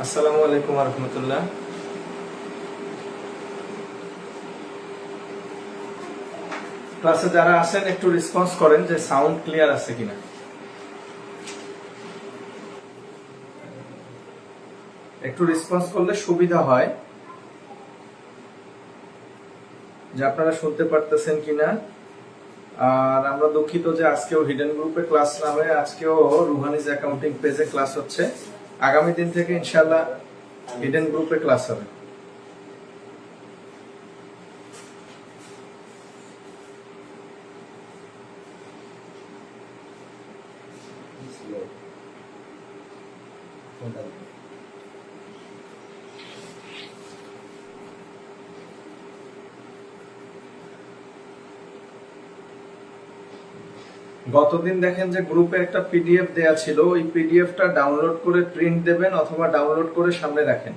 আসসালামু আলাইকুম ওয়া রাহমাতুল্লাহ। ক্লাসে যারা আছেন একটু রেসপন্স করেন যে সাউন্ড ক্লিয়ার আছে কিনা। একটু রেসপন্স করলে সুবিধা হয় যে আপনারা শুনতে পারতেছেন কিনা। আর আমরা দুঃখিত যে আজকেও হিডেন গ্রুপে ক্লাস না হয়ে আজকেও রুহানিজ অ্যাকাউন্টিং পেজে ক্লাস হচ্ছে। আগামী দিন থেকে ইনশাআল্লাহ হিডেন গ্রুপে ক্লাস হবে। গতদিন দেখেন যে গ্রুপে একটা পিডিএফ দেয়া ছিল, ওই পিডিএফটা ডাউনলোড করে প্রিন্ট দেবেন অথবা ডাউনলোড করে সামনে রাখেন।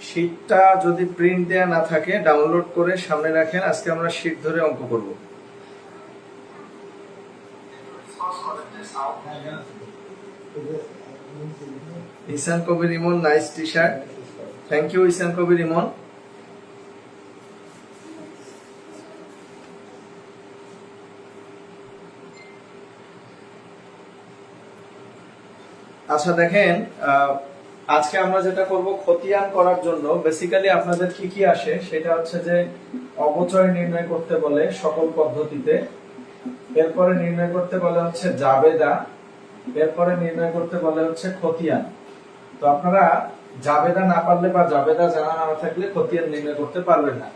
শীটটা যদি প্রিন্ট দেয়া না থাকে ডাউনলোড করে সামনে রাখেন। আজকে আমরা শীট ধরে অঙ্ক করব। Ishan Kabir Emon, nice T shirt, thank you Ishan Kabir Emon. আচ্ছা দেখেন, আজকে আমরা যেটা করব খতিয়ান করার জন্য বেসিক্যালি আপনাদের কি কি আসে সেটা হচ্ছে যে অপচয় নির্ণয় করতে বলে সকল পদ্ধতিতে, এরপরে নির্ণয় করতে বলে হচ্ছে জাবেদা, এরপরে নির্ণয় করতে বলে হচ্ছে খতিয়ান। তো আপনারা জাবেদা না পারলে বা জাবেদা জানা না থাকলে খতিয়ান নির্ণয় করতে পারবেন না।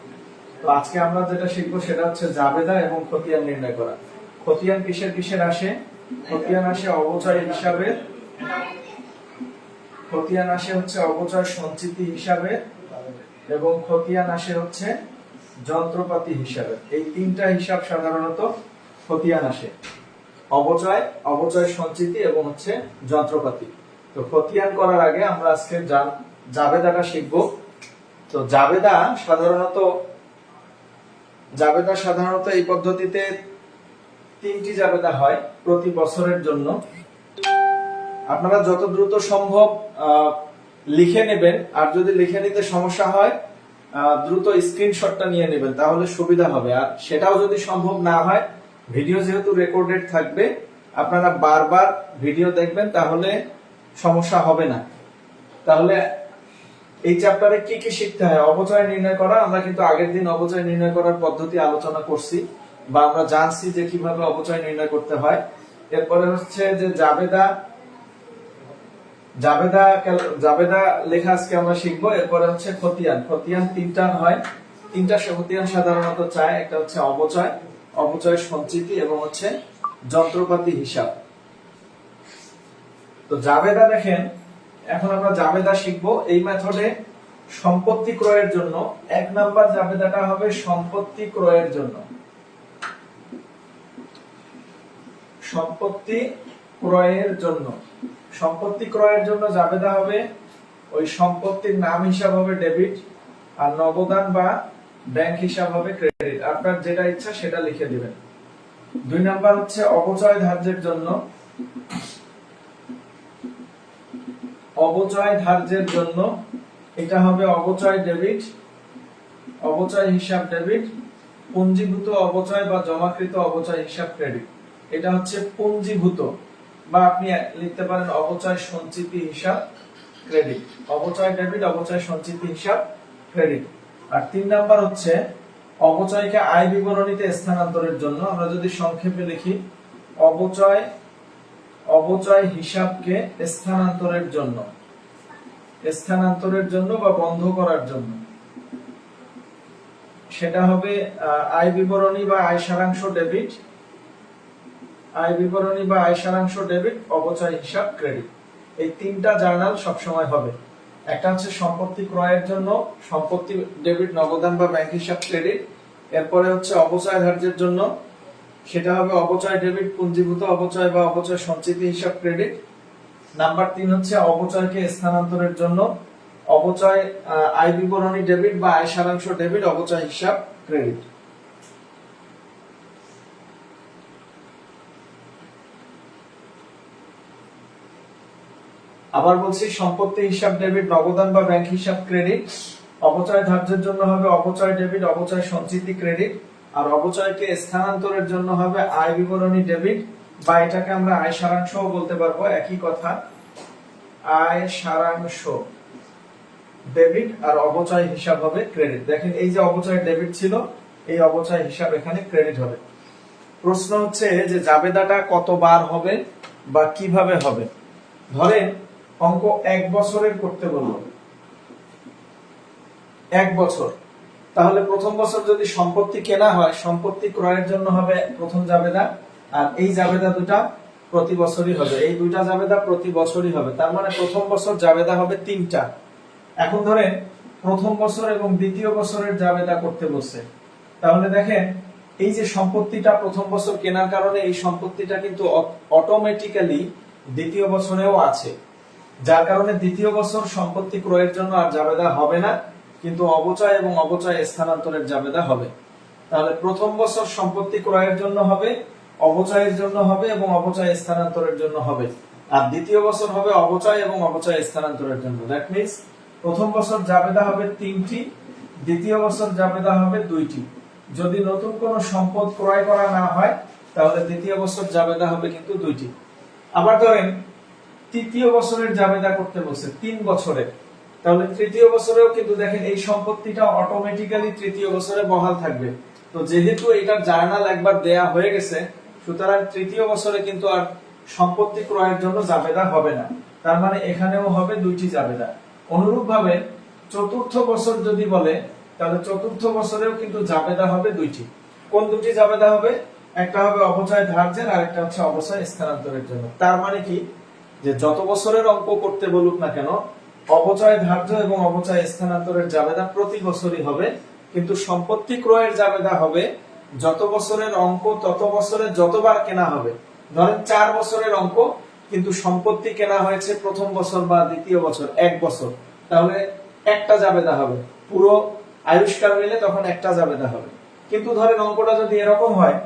তো আজকে আমরা যেটা শিখবো সেটা হচ্ছে জাবেদা এবং খতিয়ান নির্ণয় করা। খতিয়ান কিসের কিসের আসে? খতিয়ান আসে অবচয় হিসাবে, খতিয়ান আসে হচ্ছে অবচয় সঞ্চিতি হিসাবে, এবং খতিয়ান আসে হচ্ছে যন্ত্রপাতি হিসাবে। এই তিনটা হিসাব সাধারণত খতিয়ান আসে, অবচয়, অবচয় সঞ্চিতি এবং হচ্ছে যন্ত্রপাতি। তো খতিয়ান করার আগে আমরা আজকে জাবেদাটা শিখবো। তো জাবেদা সাধারণত এই পদ্ধতিতে তিনটি জাবেদা হয় প্রতি বছরের জন্য। আপনারা যত দ্রুত সম্ভব লিখে নেবেন, আর যদি লিখে নিতে সমস্যা হয় দ্রুত স্ক্রিনশটটা নিয়ে নেবেন, তাহলে সুবিধা হবে। আর সেটাও যদি সম্ভব না হয়, ভিডিও যেহেতু রেকর্ডেড থাকবে আপনারা বারবার ভিডিও দেখবেন, তাহলে সমস্যা হবে না। তাহলে এই চ্যাপ্টারে কি কি শিখতে হয়? অবচয় নির্ণয় করা। আমরা কিন্তু আগের দিন অবচয় নির্ণয় করার পদ্ধতি আলোচনা করছি, বা আমরা জানছি যে কিভাবে অবচয় নির্ণয় করতে হয়। এরপরে হচ্ছে যে জাবেদা লেখা আজকে আমরা শিখবো। এরপরে হচ্ছে খতিয়ান। খতিয়ান তিনটা হয়, তিনটা খতিয়ান সাধারণত চায়। একটা হচ্ছে অবচয়, অবচয় সঞ্চিতি এবং হচ্ছে যন্ত্রপাতি হিসাব। তো জাবেদা দেখেন, এখন আমরা জাবেদা শিখবো। এই মেথডে সম্পত্তি ক্রয়ের জন্য 1 নাম্বার জাবেদাটা হবে সম্পত্তি ক্রয়ের জন্য। সম্পত্তি ক্রয়ের জন্য, সম্পত্তি ক্রয়ের জন্য জাবেদা হবে ওই সম্পত্তির নাম হিসাব হবে ডেবিট, আর নগদান বা ব্যাংক হিসাব হবে ক্রেডিট। আপনার যেটা ইচ্ছা সেটা লিখে দিবেন। 2 নাম্বার হচ্ছে অবচয় ধার্যের জন্য। অবচয় ধার্যের জন্য এটা হবে অবচয় ডেবিট, অবচয় হিসাব ডেবিট, পুঞ্জীভূত অবচয় বা জমাকৃত অবচয় হিসাব ক্রেডিট। এটা হচ্ছে পুঞ্জীভূত, বা আপনি লিখতে পারেন অবচয় সঞ্চিতি হিসাব ক্রেডিট। অবচয় ডেবিট, অবচয় সঞ্চিতি হিসাব ক্রেডিট। আর 3 নাম্বার হচ্ছে অপচয়কে আয় বিবরণীতে স্থানান্তরের জন্য, আমরা যদি সংক্ষেপে লিখি অপচয় হিসাবকে স্থানান্তরের জন্য বা বন্ধ করার জন্য, সেটা হবে আয় বিবরণী বা আয় সারাংশ ডেবিট, অপচয় হিসাব ক্রেডিট। এই 3টা জার্নাল সবসময় হবে। একটা হচ্ছে সম্পত্তি ক্রয়ের জন্য সম্পত্তি ডেবিট নগদান বা ব্যাংক হিসাব ক্রেডিট, এরপরে হচ্ছে অপচয় ধার্যের জন্য সেটা হবে অপচয় ডেবিট পুঞ্জীভূত অপচয় বা অপচয় সঞ্চিতি হিসাব ক্রেডিট। নাম্বার 3 হচ্ছে অপচয়কে স্থানান্তরের জন্য অপচয় আয় বিবরণী ডেবিট বা আয় সারাংশ ডেবিট, অপচয় হিসাব ক্রেডিট। আবার বলছি, সম্পত্তি হিসাব ডেবিট নগদান বা ব্যাংক হিসাব ক্রেডিট, অপচয় ধার্যের জন্য হবে অপচয় ডেবিট অপচয় সঞ্চিতি ক্রেডিট, আর অপচয়কে স্থানান্তরের জন্য হবে আয় বিবরণী ডেবিট বা এটাকে আমরা আয় সারাংশও বলতে পারবো, একই কথা, আয় সারাংশ ডেবিট, আর অপচয় হিসাব হবে ক্রেডিট। দেখেন এই যে অপচয় ডেবিট ছিল, এই অপচয় হিসাব এখানে ক্রেডিট হবে। প্রশ্ন হচ্ছে যে জাবেদাটা কতবার হবে বা কিভাবে হবে। ধরেন অঙ্ক 1 বছরের করতে বললো, 1 বছর, তাহলে প্রথম বছর যদি সম্পত্তি কেনা হয়, সম্পত্তি ক্রয়ের জন্য হবে প্রথম জাবেদা, আর এই জাবেদা দুটা প্রতি বছরই হবে, এই দুইটা জাবেদা প্রতি বছরই হবে। তার মানে প্রথম বছর জাবেদা হবে 3টা। এখন ধরেন প্রথম বছর এবং দ্বিতীয় বছরের জাবেদা করতে বসে, তাহলে দেখেন এই যে সম্পত্তিটা প্রথম বছর কেনার কারণে এই সম্পত্তিটা কিন্তু অটোমেটিক্যালি দ্বিতীয় বছরেও আছে, যার কারণে দ্বিতীয় বছর সম্পত্তি ক্রয়ের জন্য আর জাবেদা হবে না, কিন্তু অপচয় এবং অপচয় স্থানান্তরের জাবেদা হবে। তাহলে প্রথম বছর সম্পত্তি ক্রয়ের জন্য হবে, অপচয়ের জন্য হবে এবং অপচয় স্থানান্তরের জন্য হবে, আর দ্বিতীয় বছর হবে অপচয় এবং অপচয় স্থানান্তরের জন্য। দ্যাট মিন্স প্রথম বছর জাবেদা হবে 3টি, দ্বিতীয় বছর জাবেদা হবে 2টি। যদি নতুন কোনো সম্পদ ক্রয় করা না হয় তাহলে দ্বিতীয় বছর জাবেদা হবে কিন্তু 2টি। আবার ধরেন তৃতীয় বছরের জাবেদা করতে বলছে 3 বছরের, তাহলে তৃতীয় বছরেও কিন্তু দেখেন এই সম্পত্তিটা অটোমেটিক্যালি তৃতীয় বছরে বহাল থাকবে। তো যেহেতু এটার জার্নাল একবার দেয়া হয়ে গেছে, সুতরাং তৃতীয় বছরে কিন্তু আর সম্পত্তি ক্রয়ের জন্য জাবেদা হবে না, তার মানে এখানেও হবে 2টি জাবেদা। অনুরূপভাবে চতুর্থ বছর যদি বলে, তাহলে চতুর্থ বছরেও কিন্তু জাবেদা হবে 2টি। কোন 2টি জাবেদা হবে? একটা হবে অপচয় ধার্যের আর একটা হচ্ছে অপচয় স্থানান্তরের জন্য। তার মানে কি, যে যত বছরের অঙ্ক করতে বলুক না কেন, অপচয় ধার্য এবং অপচয় স্থানান্তরের জাবেদা প্রতি বছরই হবে, কিন্তু সম্পত্তি ক্রয়ের জাবেদা হবে যত বছরের অঙ্ক তত বছরে যতবার কেনা হবে। ধরেন 4 বছরের অঙ্ক, কিন্তু সম্পত্তি কেনা হয়েছে প্রথম বছর বা দ্বিতীয় বছর 1 বছর, তাহলে একটা জাবেদা হবে, পুরো আয়ুষ্কাল মিলে তখন একটা জাবেদা হবে। কিন্তু ধরেন অঙ্কটা যদি এরকম হয়,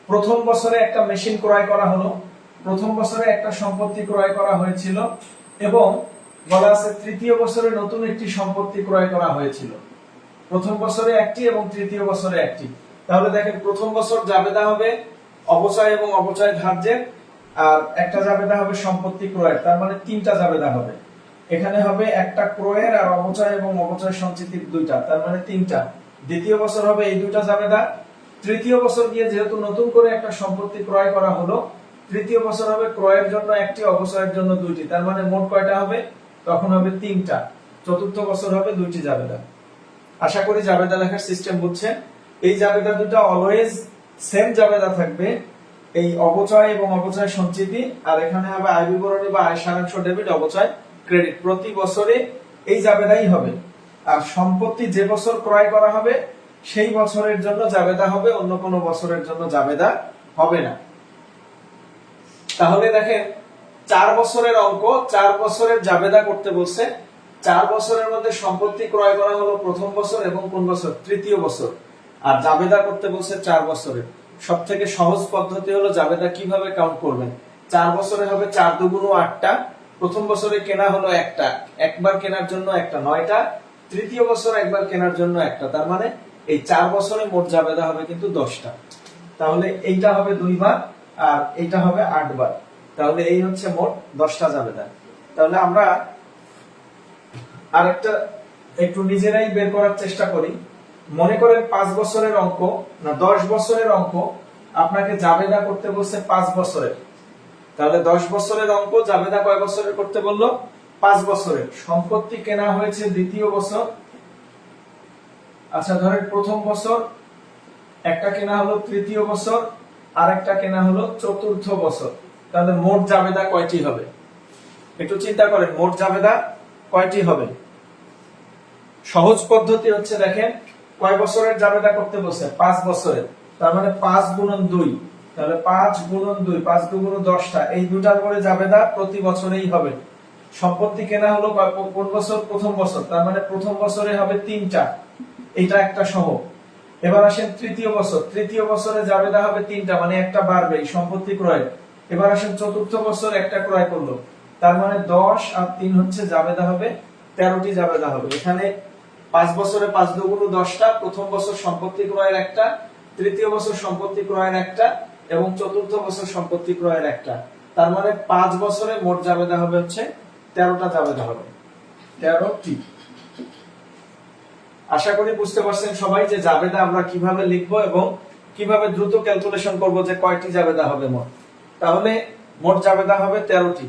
প্রথম বছরে একটা মেশিন ক্রয় করা হলো, প্রথম বছরে একটা সম্পত্তি ক্রয় করা হয়েছিল, এবং বলা আছে তৃতীয় বছরে নতুন একটি সম্পত্তি ক্রয় করা হয়েছিল, প্রথম বছরে একটি এবং তৃতীয় বছরে একটি। তাহলে দেখেন প্রথম বছর জাবেদা হবে অপচয় এবং অপচয় ধার্যের, আর একটা জাবেদা হবে সম্পত্তি ক্রয়ের, তার মানে 3টা জাবেদা হবে। এখানে হবে একটা ক্রয়ের আর অপচয় এবং অপচয় সঞ্চিতির 2টা, তার মানে 3টা। দ্বিতীয় বছর হবে এই 2টা জাবেদা। তৃতীয় বছর গিয়ে যেহেতু নতুন করে একটা সম্পত্তি ক্রয় করা হলো, তৃতীয় বছর হবে ক্রয়ের জন্য একটি, অপচয়ের জন্য 2টি, তার মানে মোট কয়টা হবে? তখন হবে 3টা। চতুর্থ বছর হবে 2টি জাবেদা। আশা করি জাবেদা লেখার সিস্টেম বুঝছেন। এই জাবেদা দুটো অলওয়েজ সেম জাবেদা থাকবে, এই অপচয় এবং অপচয় সঞ্চিতি, আর এখানে হবে আয় বিবরণী বা আয় সারাংশ ডেবিট অপচয় ক্রেডিট। প্রতি বছরে এই জাবেদাই হবে, আর সম্পত্তি যে বছর ক্রয় করা হবে সেই বছরের জন্য জাবেদা হবে, অন্য কোনো বছরের জন্য জাবেদা হবে না। তাহলে দেখেন 4 বছরের অঙ্ক, 4 বছরের জাবেদা করতে বলছে। 4 বছরের মধ্যে সম্পত্তি ক্রয় করা হলো প্রথম বছর এবং কোন বছর? তৃতীয় বছর। আর জাবেদা করতে বলছে 4 বছরের। সবথেকে সহজ পদ্ধতি হলো জাবেদা কিভাবে কাউন্ট করবেন। 4 বছরে হবে 4 দুগুণ 8টা, প্রথম বছরে কেনা হলো একটা, একবার কেনার জন্য একটা 9টা, তৃতীয় বছর একবার কেনার জন্য একটা, তার মানে এই 4 বছরে মোট জাবেদা হবে কিন্তু 10টা। তাহলে এইটা হবে 2 বার আর এইটা হবে 8 বার, তাহলে এই হচ্ছে মোট 10টা জাবেদা। তাহলে আমরা আরেকটা একটু নিজেরাই বের করার চেষ্টা করি। মনে করেন 5 বছরের অঙ্ক না 10 বছরের অঙ্ক, আপনাকে জাবেদা করতে বলছে 5 বছরের। তাহলে 10 বছরের অঙ্ক জাবেদা কয় বছরের করতে বললো? 5 বছরের। সম্পত্তি কেনা হয়েছে দ্বিতীয় বছর। আচ্ছা ধরেন প্রথম বছর একটা কেনা হলো, তৃতীয় বছর আর একটা কেনা হলো চতুর্থ বছর। তাহলে মোট জাবেদা কয়টি হবে? একটু চিন্তা করেন, মোট জাবেদা কয়টি হবে? সহজ পদ্ধতি হচ্ছে, দেখেন কয় বছরের জাবেদা করতে বলছে? 5 বছরের। তার মানে 5 গুণন 2, তাহলে 5 গুণন 2, 5 দুগুণ 10টা, এই দুটার করে জাবেদা প্রতি বছরেই হবে। সম্পত্তি কেনা হলো কোন বছর? প্রথম বছর, তার মানে প্রথম বছরে হবে 3টা, এটা একটা সহ। এবার আসেন তৃতীয় বছর, তৃতীয় বছরে জাবেদা হবে 3টা, মানে একটা বাড়বে এই সম্পত্তি ক্রয়। এবার আসেন চতুর্থ বছর, একটা ক্রয় করলো, তার মানে 10 আর 3 হচ্ছে জাবেদা হবে 13টি জাবেদা হবে। এখানে 5 বছরে 5 দুগুণ 10টা, প্রথম বছর সম্পত্তি ক্রয়ের একটা, তৃতীয় বছর সম্পত্তি ক্রয়ের একটা এবং চতুর্থ বছর সম্পত্তি ক্রয়ের একটা। তার মানে 5 বছরে মোট জাবেদা হবে হচ্ছে 13টা জাবেদা হবে, 13টি। আশা করি বুঝতে পারছেন সবাই যে জাবেদা আমরা কিভাবে লিখবো এবং কিভাবে দ্রুত ক্যালকুলেশন করব যে কয়টি জাবেদা হবে মোট। তাহলে মোট জাবেদা হবে 13টি।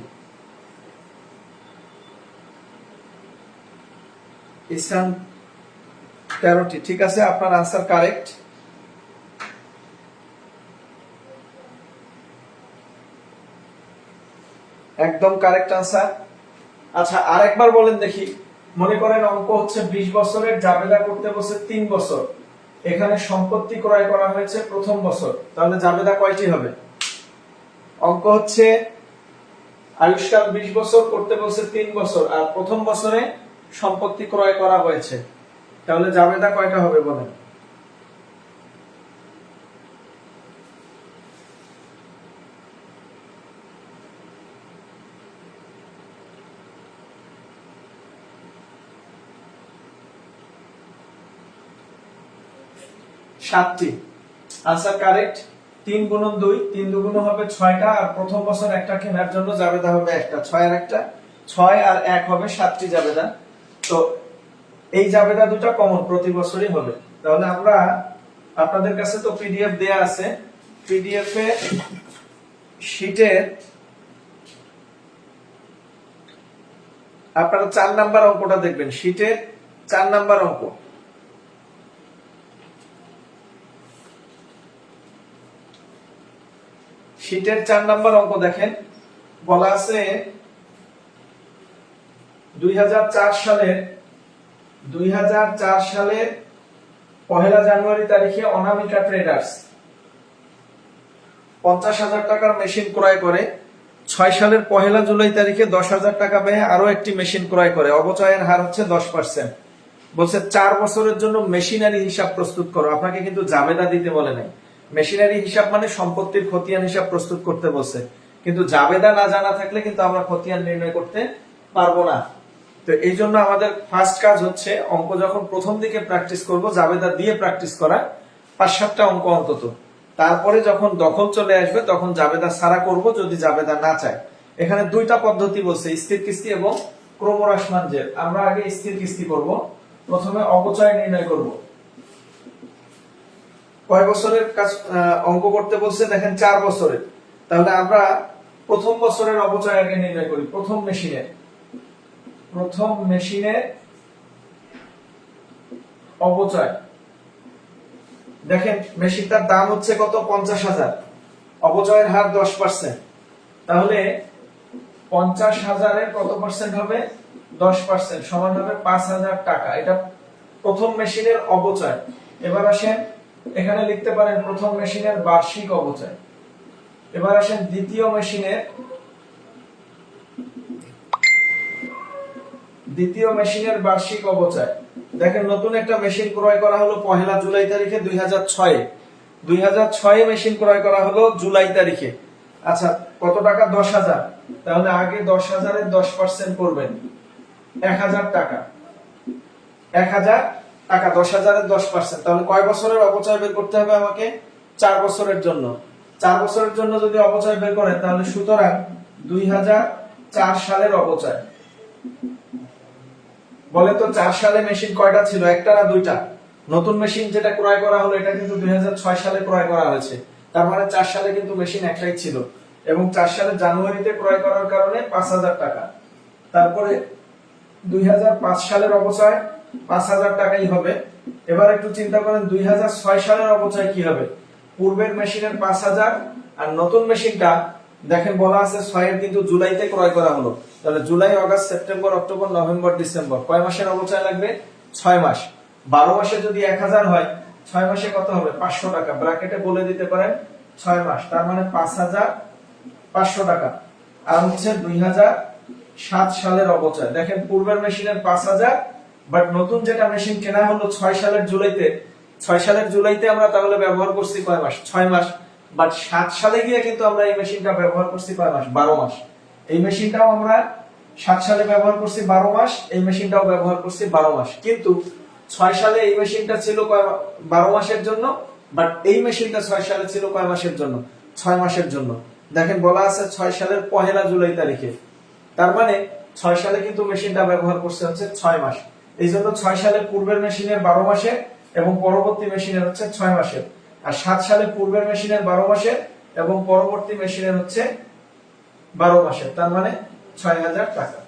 ইসলাম 13টি, ঠিক আছে, আপনার আনসার কারেক্ট। একদম কারেক্ট আনসার। আচ্ছা আরেকবার বলেন দেখি, মনে করেন অঙ্ক হচ্ছে 20 বছরের, জাবেদা করতে বলছে 3 বছর, এখানে সম্পত্তি ক্রয় করা হয়েছে প্রথম বছর, তাহলে জাবেদা কয়টি হবে? অঙ্ক হচ্ছে আয়ুষ্কাল 20 বছর, করতে বলছে 3 বছর, আর প্রথম বছরে সম্পত্তি ক্রয় করা হয়েছে, তাহলে জাবেদা কয়টা হবে বলেন? সাতটি। Answer correct. 3 গুণন 2, 3 দুগুণ হবে 6টা, আর প্রথম বছর একটা কেনার জন্য জাবেদা হবে একটা, 6 আর একটা 6 আর 1 হবে 7টি জাবেদা। তো এই জাবেদা দুটো কমন প্রতি বছরই হবে। তাহলে আমরা, আপনাদের কাছে তো পিডিএফ দেয়া আছে, পিডিএফ এ শীটের আপনারা 4 নাম্বার অঙ্কটা দেখবেন, শীটের 4 নাম্বার অঙ্ক। শীটের 4 নাম্বার অঙ্ক দেখেন, বলা আছে 2004 সালের 1 জানুয়ারি তারিখে অনামিকা ট্রেডার্স 50,000 টাকার মেশিন ক্রয় করে, 6 সালের 1 জুলাই তারিখে 10,000 টাকা ব্যয়ে আরো একটি মেশিন ক্রয় করে, অবচয়ের হার হচ্ছে 10%। বলছে 4 বছরের জন্য মেশিনারি হিসাব প্রস্তুত করো। আপনাকে কিন্তু জাবেদা দিতে বলে নাই। মেশিনারি হিসাব মানে সম্পত্তির খতিয়ান হিসাব প্রস্তুত করতে বলছে, কিন্তু জাবেদা না জানা থাকলে কিন্তু আমরা খতিয়ান নির্ণয় করতে পারবো না। তো এই জন্য আমাদের ফার্স্ট কাজ হচ্ছে অঙ্ক যখন প্রথম দিকে প্র্যাকটিস করব, জাবেদা দিয়ে প্র্যাকটিস করা 5-7টা অঙ্ক অন্তত। তারপরে যখন দখল চলে আসবে তখন জাবেদা ছাড়া করব, যদি জাবেদা না চায়। এখানে 2টা পদ্ধতি বলছে, স্থির কিস্তি এবং ক্রমহ্রাসমান জের। আমরা আগে স্থির কিস্তি করব। প্রথমে অবচয় নির্ণয় করব। কয় বছরের কাজ অঙ্ক করতে বলছে? দেখেন 4 বছরের। তাহলে আমরা প্রথম বছরের অবচয় আগে নির্ণয় করি। প্রথম মেশিনের অবচয়, দেখেন মেশিনটার দাম হচ্ছে কত? 50,000, অবচয়ের হার 10%, তাহলে 50,000 এর কত পার্সেন্ট হবে? 10%, সমান হবে 5,000 টাকা। এটা প্রথম মেশিনের অবচয়। এবার আসেন এখানে লিখতে পারেন প্রথম মেশিনের বার্ষিক অবচয়। এবার আসেন দ্বিতীয় মেশিনের বার্ষিক অবচয়। দেখেন নতুন একটা মেশিন ক্রয় করা হলো 1 জুলাই তারিখে 2006 মেশিন ক্রয় করা হলো জুলাই তারিখে। আচ্ছা কত টাকা? 10,000। তাহলে আগে 10,000 এর 10% করবেন, 1,000 টাকা। 1,000 টাকা 10,000 এর 10%, তাহলে কয় বছরের অবচয় বের করতে হবে আমাকে? 4 বছরের জন্য। 4 বছরের জন্য যদি অবচয় বের করেন, তাহলে সুতরাং 2004 সালের অবচয়, বলে তো 4 সালে মেশিন কয়টা ছিল, একটা না দুইটা? নতুন মেশিন যেটা ক্রয় করা হলো এটা কিন্তু 2006 সালে ক্রয় করা হয়েছে, তার মানে 4 সালে কিন্তু মেশিন একটাই ছিল এবং 4 সালের জানুয়ারিতে ক্রয় করার কারণে 5,000 টাকা। তারপরে 2005 সালের অবচয় 5,000 টাকাই হবে। এবার একটু চিন্তা করেন 2006 সালের অবচয় কি হবে। পূর্বের মেশিনের 5,000 আর নতুন মেশিনটা দেখেন বলা আছে 6 এর কিন্তু জুলাইতে ক্রয় করা হলো, তাহলে July, August, September, October, November, December, কয় মাসের অবচয় লাগবে? 6 মাস। 12 মাসে যদি 1000 হয়, 6 মাসে কত হবে? 500 টাকা। ব্র্যাকেটে বলে দিতে পারেন 6 মাস, তার মানে 5,500 টাকা। আর হচ্ছে 2007 সালের অবচয়, দেখেন পূর্বের মেশিনের 5,000, বাট নতুন যেটা মেশিন কেনা হলো 6 সালের জুলাইতে, 6 সালের জুলাইতে আমরা তাহলে ব্যবহার করছি কয় মাস? 6 মাস। বাট 7 সালে গিয়ে কিন্তু আমরা এই মেশিনটা ব্যবহার করছি কয় মাস? 12 মাস। এই মেশিনটাও আমরা 7 সালে ব্যবহার করছি 12 মাস, এই মেশিনটাও ব্যবহার করছি 12 মাস। কিন্তু 6 সালে এই মেশিনটা ছিল 12 মাসের জন্য, বাট এই মেশিনটা 6 সালে ছিল কয় মাসের জন্য? 6 মাসের জন্য। দেখেন বলা আছে 6 সালের 1 জুলাই তারিখে, তার মানে 6 সালে কিন্তু মেশিনটা ব্যবহার করছে হচ্ছে 6 মাস। এই জন্য 6 সালে পূর্বের মেশিনের 12 মাসের এবং পরবর্তী মেশিনের হচ্ছে 6 মাসের, আর 7 সালে পূর্বের মেশিনের 12 মাসের এবং পরবর্তী মেশিনের হচ্ছে 12 মাসের, তার মানে 6,000 টাকা।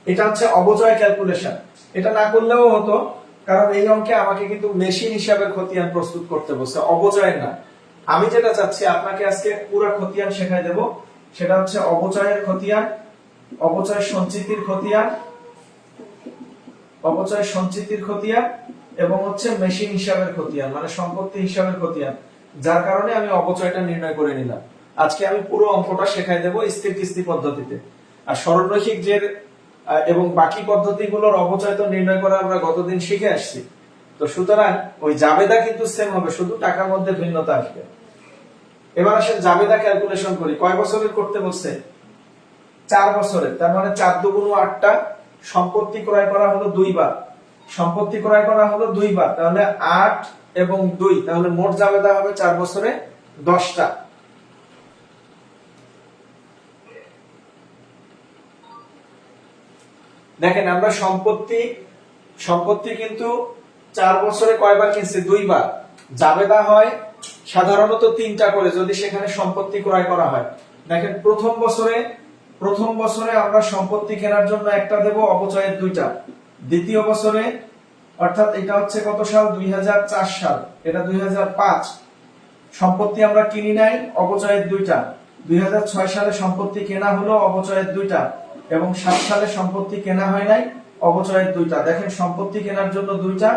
এটা হচ্ছে অবচয় ক্যালকুলেশন। এটা না করলেও হতো, কারণ এই অঙ্কে আমাকে কিন্তু মেশিন হিসাবে খতিয়ান প্রস্তুত করতে বলছে, অবচয়ের না। আমি যেটা চাচ্ছি আপনাকে আজকে পুরো খতিয়ান শেখাই দেব, সেটা হচ্ছে অবচয়ের খতিয়ান, অবচয় সঞ্চিতির খতিয়ান, অবচয় সঞ্চিতির খতিয়ান এবং হচ্ছে মেশিন হিসাবের খতিয়ান, মানে সম্পত্তি হিসাবের খতিয়ান, যার কারণে আমি অবচয়টা নির্ণয় করে নিলাম। আজকে আমি পুরো অঙ্কটা শেখাই দেব স্থির কিস্তি পদ্ধতিতে। আর সরলরৈখিক জের এবং বাকি পদ্ধতিগুলোর অবচয় তো নির্ণয় করা আমরা গতদিন শিখে আসছি, তো সুতরাং ওই জাবেদা কিন্তু সেম হবে, শুধু টাকার মধ্যে ভিন্নতা আসবে। এবার আসেন জাবেদা ক্যালকুলেশন করি। কয় বছরের করতে বলছে? 4 বছরের, তার মানে 4 দুগুণ 8টা। সম্পত্তি ক্রয় করা হলো 2 বার, সম্পত্তি ক্রয় করা হলো 2 বার, তাহলে 8 এবং 2, তাহলে মোট জাবেদা হবে 4 বছরে 10টা। দেখেন আমরা সম্পত্তি কিন্তু 4 বছরে কয়বার কিনছি? 2 বার। জাবেদা হয় সাধারণত 3টা করে যদি সেখানে সম্পত্তি ক্রয় করা হয়। দেখেন প্রথম বছরে আমরা সম্পত্তি কেনার জন্য একটা দেব, অবচয়ের 2টা। দ্বিতীয় বছরে, অর্থাৎ এটা হচ্ছে কত সাল? 2004 সাল, এটা 2005, সম্পত্তি আমরা কিনি নাই, অবচয়ের 2টা। 2006 সালে সম্পত্তি কেনা হলো, অবচয়ের 2টা, এবং 7 সালে সম্পত্তি কেনা হয় নাই, অবচয়ের 2টা। দেখেন সম্পত্তি কেনার জন্য 2টা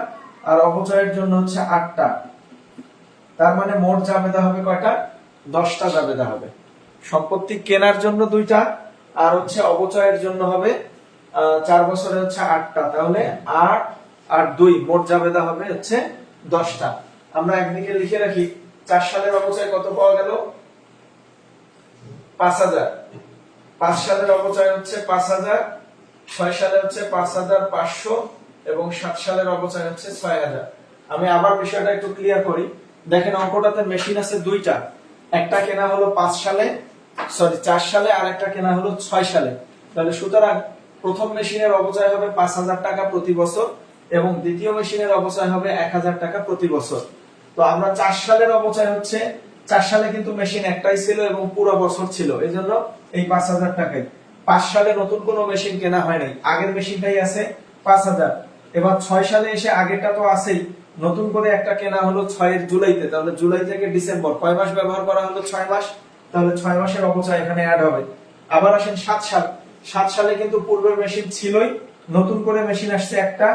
আর অবচয়ের জন্য হচ্ছে 8টা, তার মানে মোট জাবেদা হবে কয়টা? 10টা জাবেদা হবে। সম্পত্তি কেনার জন্য 2টা আর হচ্ছে অবচয়ের জন্য হবে 4 বছরে হচ্ছে 8টা, তাহলে 8 আর 2 মোট জাবেদা হবে হচ্ছে 10টা। আমরা একদিকে লিখে রাখি 4 সালের অবচয় কত পাওয়া গেল? 5,000। 5 সালের অবচয় হচ্ছে 5,000, 6 সালে হচ্ছে 5,500 এবং 7 সালের অবচয় হচ্ছে 6,000। আমি আবার বিষয়টা একটু ক্লিয়ার করি। দেখেন অঙ্কটাতে মেশিন আছে 2টা, একটা কেনা হলো 4 সালে আর একটা কেনা হলো 6 সালে, তাহলে সুতরাং প্রথম মেশিনের অবচয় হবে 5,000 টাকা প্রতি বছর এবং দ্বিতীয় মেশিনের অবচয় হবে 1,000 টাকা প্রতি বছর। তো আমরা 4 সালের অবচয় হচ্ছে, 4 সালে কিন্তু মেশিন একটাই ছিল এবং পুরো বছর ছিল, এজন্য এই 5,000 টাকাই। 5 সালে নতুন কোনো মেশিন কেনা হয় নাই, আগের মেশিনটাই আছে 5,000। এবার 6 সালে এসে আগেরটা তো আছেই, নতুন করে একটা কেনা হলো 6 এর জুলাইতে, তাহলে জুলাই থেকে ডিসেম্বর কয় মাস ব্যবহার করা হলো? 6 মাস, তাহলে 6 মাসের অবচয় এখানে অ্যাড হবে। আবার আসেন 7 সাল, 7 সালে কিন্তু পূর্বের মেশিন ছিলই, নতুন করে মেশিন আসছে একটা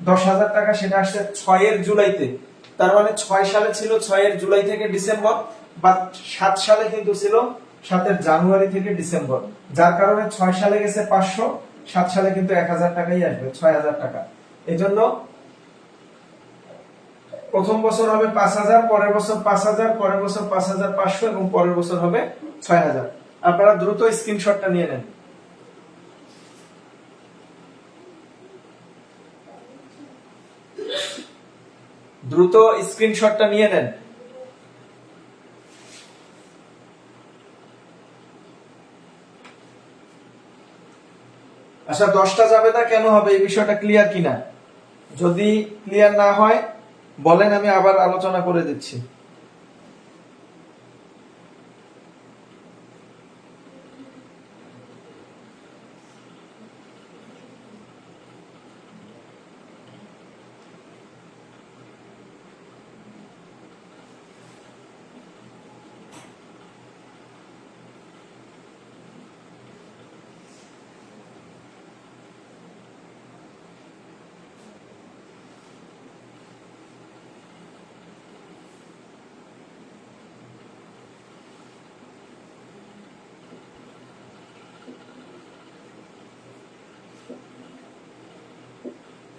10,000 টাকা, সেটা আসছে 6 এর জুলাইতে, তার মানে 6 সালে ছিল 6 এর জুলাই থেকে ডিসেম্বর, বা 7 সালে কিন্তু ছিল 7 এর জানুয়ারি থেকে ডিসেম্বর, যার কারণে 6 সালে গেছে 500, 7 সালে কিন্তু 1,000 টাকাই আসবে, 6,000 টাকা। এজন্য প্রথম বছর হবে 5,000, পরের বছর 5,000, পরের বছর 5,500 এবং পরের বছর হবে 6,000। আপনারা দ্রুত স্ক্রিনশটটা নিয়ে নেন। দ্রুত স্ক্রিনশটটা নিয়ে নেন। আচ্ছা আচ্ছা 10টা জাবেদা কেন হবে এই বিষয়টা ক্লিয়ার কিনা? যদি ক্লিয়ার না হয় বলেন, আমি আবার আলোচনা করে দিচ্ছি।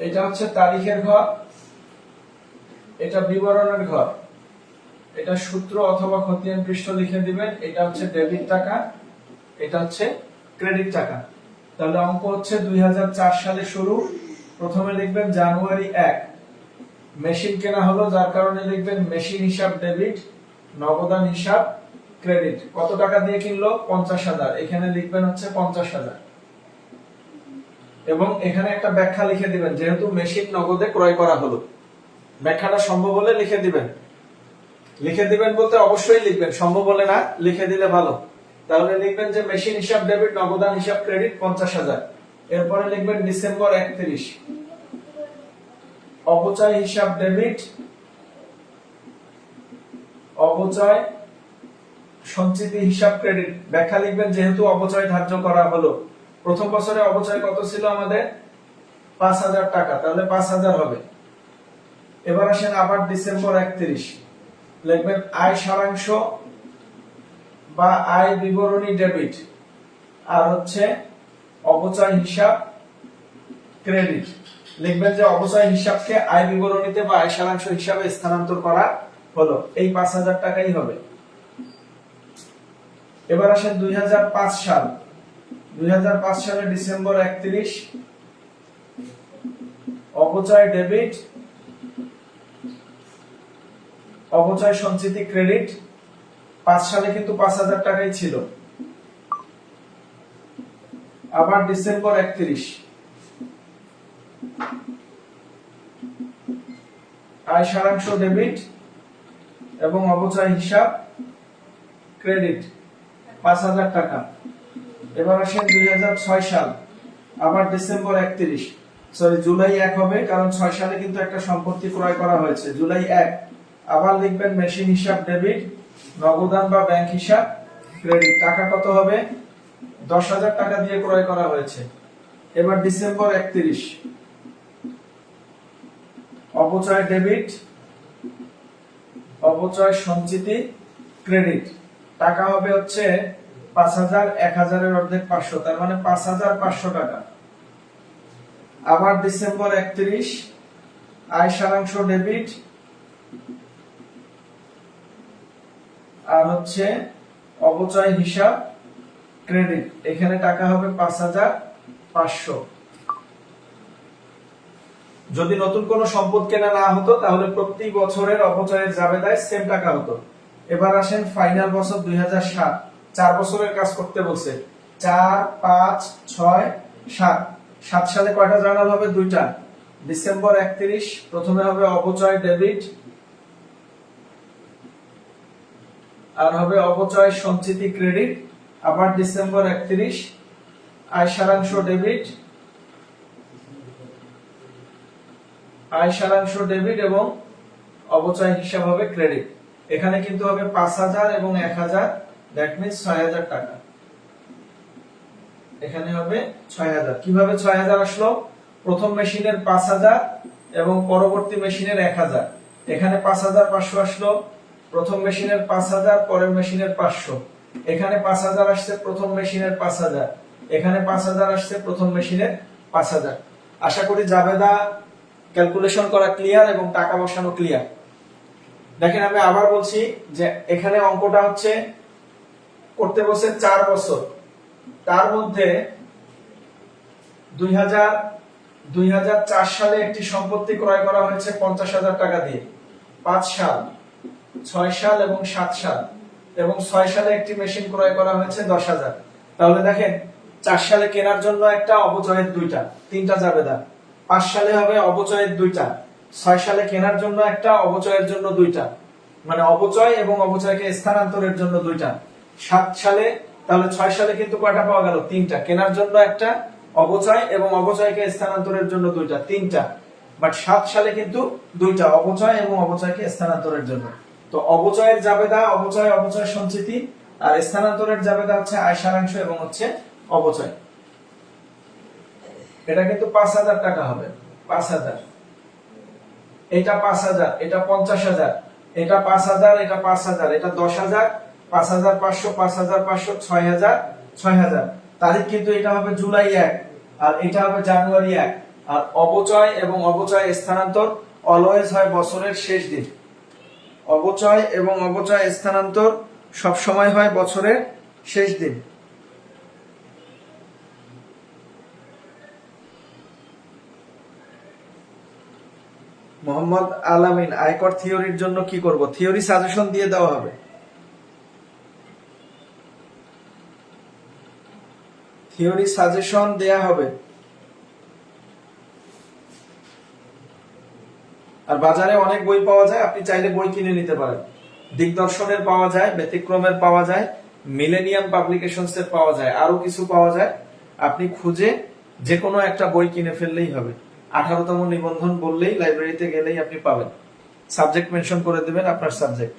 এটা হচ্ছে তারিখের ঘর, এটা বিবরণের ঘর, এটা সূত্র অথবা খতিয়ান পৃষ্ঠ লিখে দিবেন। এটা হচ্ছে ডেবিট টাকা, এটা হচ্ছে ক্রেডিট টাকা। তাহলে অঙ্ক হচ্ছে 2004 সালে শুরু। প্রথমে লিখবেন জানুয়ারি 1, মেশিন কেনা হলো, যার কারণে লিখবেন মেশিন হিসাব ডেবিট, নগদান হিসাব ক্রেডিট। কত টাকা দিয়ে কিনলো? 50,000। এখানে লিখবেন হচ্ছে 50,000 এবং এখানে একটা ব্যাখ্যা লিখে দিবেন, যেহেতু মেশিন নগদে ক্রয় করা হলো। ব্যাখ্যাটা সম্ভব হলে লিখে দিবেন। লিখে দিবেন বলতে অবশ্যই লিখবেন, সম্ভব হলে না লিখে দিলে ভালো। তাহলে লিখবেন যে মেশিন হিসাব ডেবিট, নগদান হিসাব ক্রেডিট 50,000। এরপরে লিখবেন ডিসেম্বর 31, অপচয় হিসাব ডেবিট, অপচয় সঞ্চিতি হিসাব ক্রেডিট। ব্যাখ্যা লিখবেন যেহেতু অপচয় ধার্য করা হলো। প্রথম বছরে অপচয় কত ছিল আমাদের? 5,000 টাকা, তাহলে 5,000 হবে। এবার আসেন আবার ডিসেম্বর 31, লিখবেন আয় সারাংশ বা আয় বিবরণী ডেবিট, আর হচ্ছে অপচয় হিসাব ক্রেডিট। লিখবেন যে অপচয় হিসাবকে আয় বিবরণীতে বা আয় সারাংশ হিসাবে স্থানান্তর করা হলো, এই 5,000 টাকাই হবে। এবার আসেন 2005 সাল। 2005 সালে ডিসেম্বর 31, অপচয় ডেবিট, অপচয় সঞ্চিতি ক্রেডিট। 5 সালে কিন্তু 5,000 টাকাই ছিল। আবার ডিসেম্বর 31, আয় সারাংশ ডেবিট এবং অপচয় হিসাব ক্রেডিট 5,000 টাকা। এবার আসেন 2006 সাল, আবার ডিসেম্বর 31, সরি জুলাই 1 হবে, কারণ 6 সালে কিন্তু একটা সম্পত্তি ক্রয় করা হয়েছে। জুলাই 1, আবার লিখবেন মেশিন হিসাব ডেবিট, নগদান বা ব্যাংক হিসাব ক্রেডিট। টাকা কত হবে? 10,000 টাকা দিয়ে ক্রয় করা হয়েছে। এবার ডিসেম্বর 31, অপচয় ডেবিট, অপচয় সঞ্চিতি ক্রেডিট। টাকা হবে হচ্ছে 5,000, 1,000 এর অর্ধেক 500, তার মানে 5,500 টাকা। আবার ডিসেম্বর 31, আয় সারাংশ ডেবিট আর হচ্ছে অপচয় হিসাব ক্রেডিট। এখানে টাকা হবে 5,500। যদি নতুন কোনো সম্পদ কেনা না হতো তাহলে প্রতি বছরের অপচয়ের জাবেদায় সেম টাকা হতো। এবার আসেন ফাইনাল বছর 2007, 4 বছরের কাজ করতে বলছে। 4, 5, 6, 7। 7 সালে কয়টা জার্নাল হবে? 2টা। ডিসেম্বর 31 প্রথমে হবে অপচয় ডেবিট আর হবে অপচয় সঞ্চিতি ক্রেডিট। আবার ডিসেম্বর 31, আয় সারাংশ ডেবিট, আয় সারাংশ ডেবিট এবং অপচয় হিসাব হবে ক্রেডিট। এখানে কিন্তু হবে 5,000 এবং 1,000, দ্যাট মিন্স 6,000 টাকা। এখানে হবে 6,000। কিভাবে 6,000 আসলো? প্রথম মেশিনের 5,000 এবং পরবর্তী মেশিনের 1,000। এখানে 5,500 আসলো, প্রথম মেশিনের 5,000, পরের মেশিনের 500। এখানে 5,000 আসছে প্রথম মেশিনের 5,000, এখানে 5,000 আসছে প্রথম মেশিনের 5,000। আশা করি জাবেদা ক্যালকুলেশন করা ক্লিয়ার এবং টাকা বসানো ক্লিয়ার। দেখেন আমি আবার বলছি যে এখানে অঙ্কটা হচ্ছে করতে বসে 4 বছর, তার মধ্যে 2004 সালে একটি সম্পত্তি ক্রয় করা হয়েছে 50,000 টাকা দিয়ে। 5 সাল, 6 সাল এবং 7 সাল এবং 6 সালে একটি মেশিন ক্রয় করা হয়েছে 10,000। তাহলে দেখেন 4 সালে কেনার জন্য একটা, অপচয়ের দুইটা, তিনটা জাবেদা। 5 সালে হবে অপচয়ের দুইটা, 6 সালে কেনার জন্য একটা, অপচয়ের জন্য দুইটা, মানে অপচয় এবং অপচয়কে স্থানান্তরের জন্য দুইটা। 7 সালে, তাহলে 6 সালে কিন্তু কয়টা পাওয়া গেল? তিনটা, কেনার জন্য একটা, অপচয় এবং অপচয়কে স্থানান্তরের জন্য দুইটা, তিনটা। বাট 7 সালে কিন্তু দুইটা, অপচয় এবং অপচয়কে স্থানান্তরের জন্য। তো অপচয়ের জাবেদা অপচয়, অপচয় সঞ্চিতি, আর স্থানান্তরের জাবেদা হচ্ছে আয় সারাংশ এবং হচ্ছে অপচয়। এটা কিন্তু 5,000 টাকা হবে, 5,000, এটা 5,000, এটা 50,000, এটা 5,000, এটা 5,000, এটা 10,000, 5,500, 5,500, 6,000, 6,000। তারিখ কিন্তু এটা হবে জুলাই 1 আর এটা হবে জানুয়ারি 1। আর অপচয় এবং অপচয় স্থানান্তর অলওয়েজ হয় বছরের শেষ দিন। অপচয় এবং অপচয় স্থানান্তর সব সময় হয় বছরের শেষ দিন। মোহাম্মদ আলামিন, আয়কর থিওরির জন্য কি করব? থিওরি সাজেশন দিয়ে দেওয়া হবে। থিওরি সাজেশন দেয়া হবে। আর বাজারে অনেক বই পাওয়া যায়, আপনি চাইলে বই কিনে নিতে পারেন। দিগদর্শনের পাওয়া যায়, ব্যতিক্রমের পাওয়া যায়, মিলেনিয়াম পাবলিকেশনস এর পাওয়া যায়, আরো কিছু পাওয়া যায়। আপনি খুঁজে যে কোনো একটা বই কিনে ফেললেই হবে। 18তম নিবন্ধন বললেই লাইব্রেরিতে গেলেই আপনি পাবেন। সাবজেক্ট মেনশন করে দিবেন, আপনার সাবজেক্ট।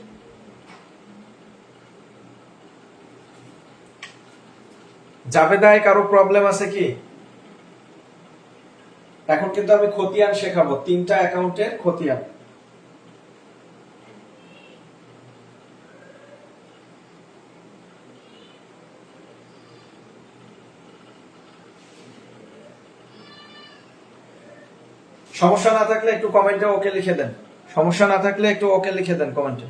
জাবেদায় কারো প্রবলেম আছে কি? এখন কিন্তু আমি খতিয়ান শেখাবো, 3টা অ্যাকাউন্টের খতিয়ান। সমস্যা না থাকলে একটু কমেন্টে ওকে লিখে দেন। সমস্যা না থাকলে একটু ওকে লিখে দেন কমেন্টে।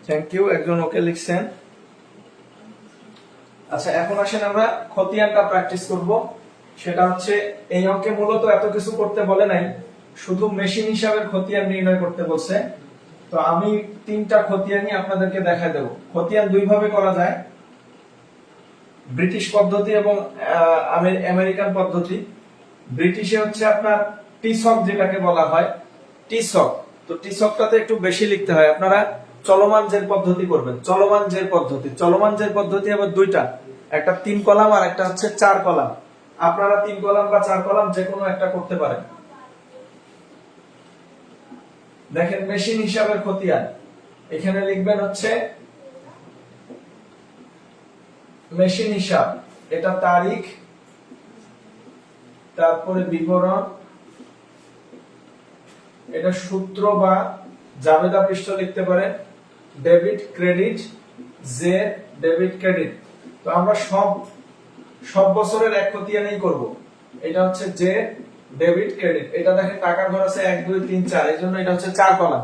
থ্যাংক ইউ, একজন ওকে লিখছেন। আচ্ছা, এখন আসেন আমরা খতিয়ানটা প্র্যাকটিস করব। সেটা হচ্ছে এই অঙ্কে মূলত এত কিছু করতে বলে নাই, শুধু মেশিন হিসাবের খতিয়ান নির্ণয় করতে বলছে। তো আমি 3টা খতিয়ানই আপনাদেরকে দেখাই দেব। খতিয়ান দুই ভাবে করা যায়, ব্রিটিশ পদ্ধতি এবং আমেরিকান পদ্ধতি। ব্রিটিশে হচ্ছে আপনার টিসক যেটাকে বলা হয়, টিসক। তো টিসকটাতে একটু বেশি লিখতে হয়। আপনারা চলমান জের পদ্ধতি করবেন, চলমান জের পদ্ধতি। চলমান জের পদ্ধতি আবার দুইটা, একটা 3 কলাম আর একটা হচ্ছে 4 কলাম। আপনারা 3 কলাম বা 4 কলাম যে কোনো একটা করতে পারেন। দেখেন মেশিন হিসাবের খতিয়ান, এখানে লিখবেন হচ্ছে মেশিন হিসাব, এটা তারিখ, তারপরে বিবরণ, এটা সূত্র বা জাবেদা পৃষ্ঠ লিখতে পারেন, debit credit, J debit credit. তো আমরা সব বছরের এক খতিয়ানেই করব। এটা হচ্ছে জে ডেবিট ক্রেডিট। এটা দেখেন টাকার ঘর আছে 1 2 3 4, এই জন্য এটা হচ্ছে 4 কলাম।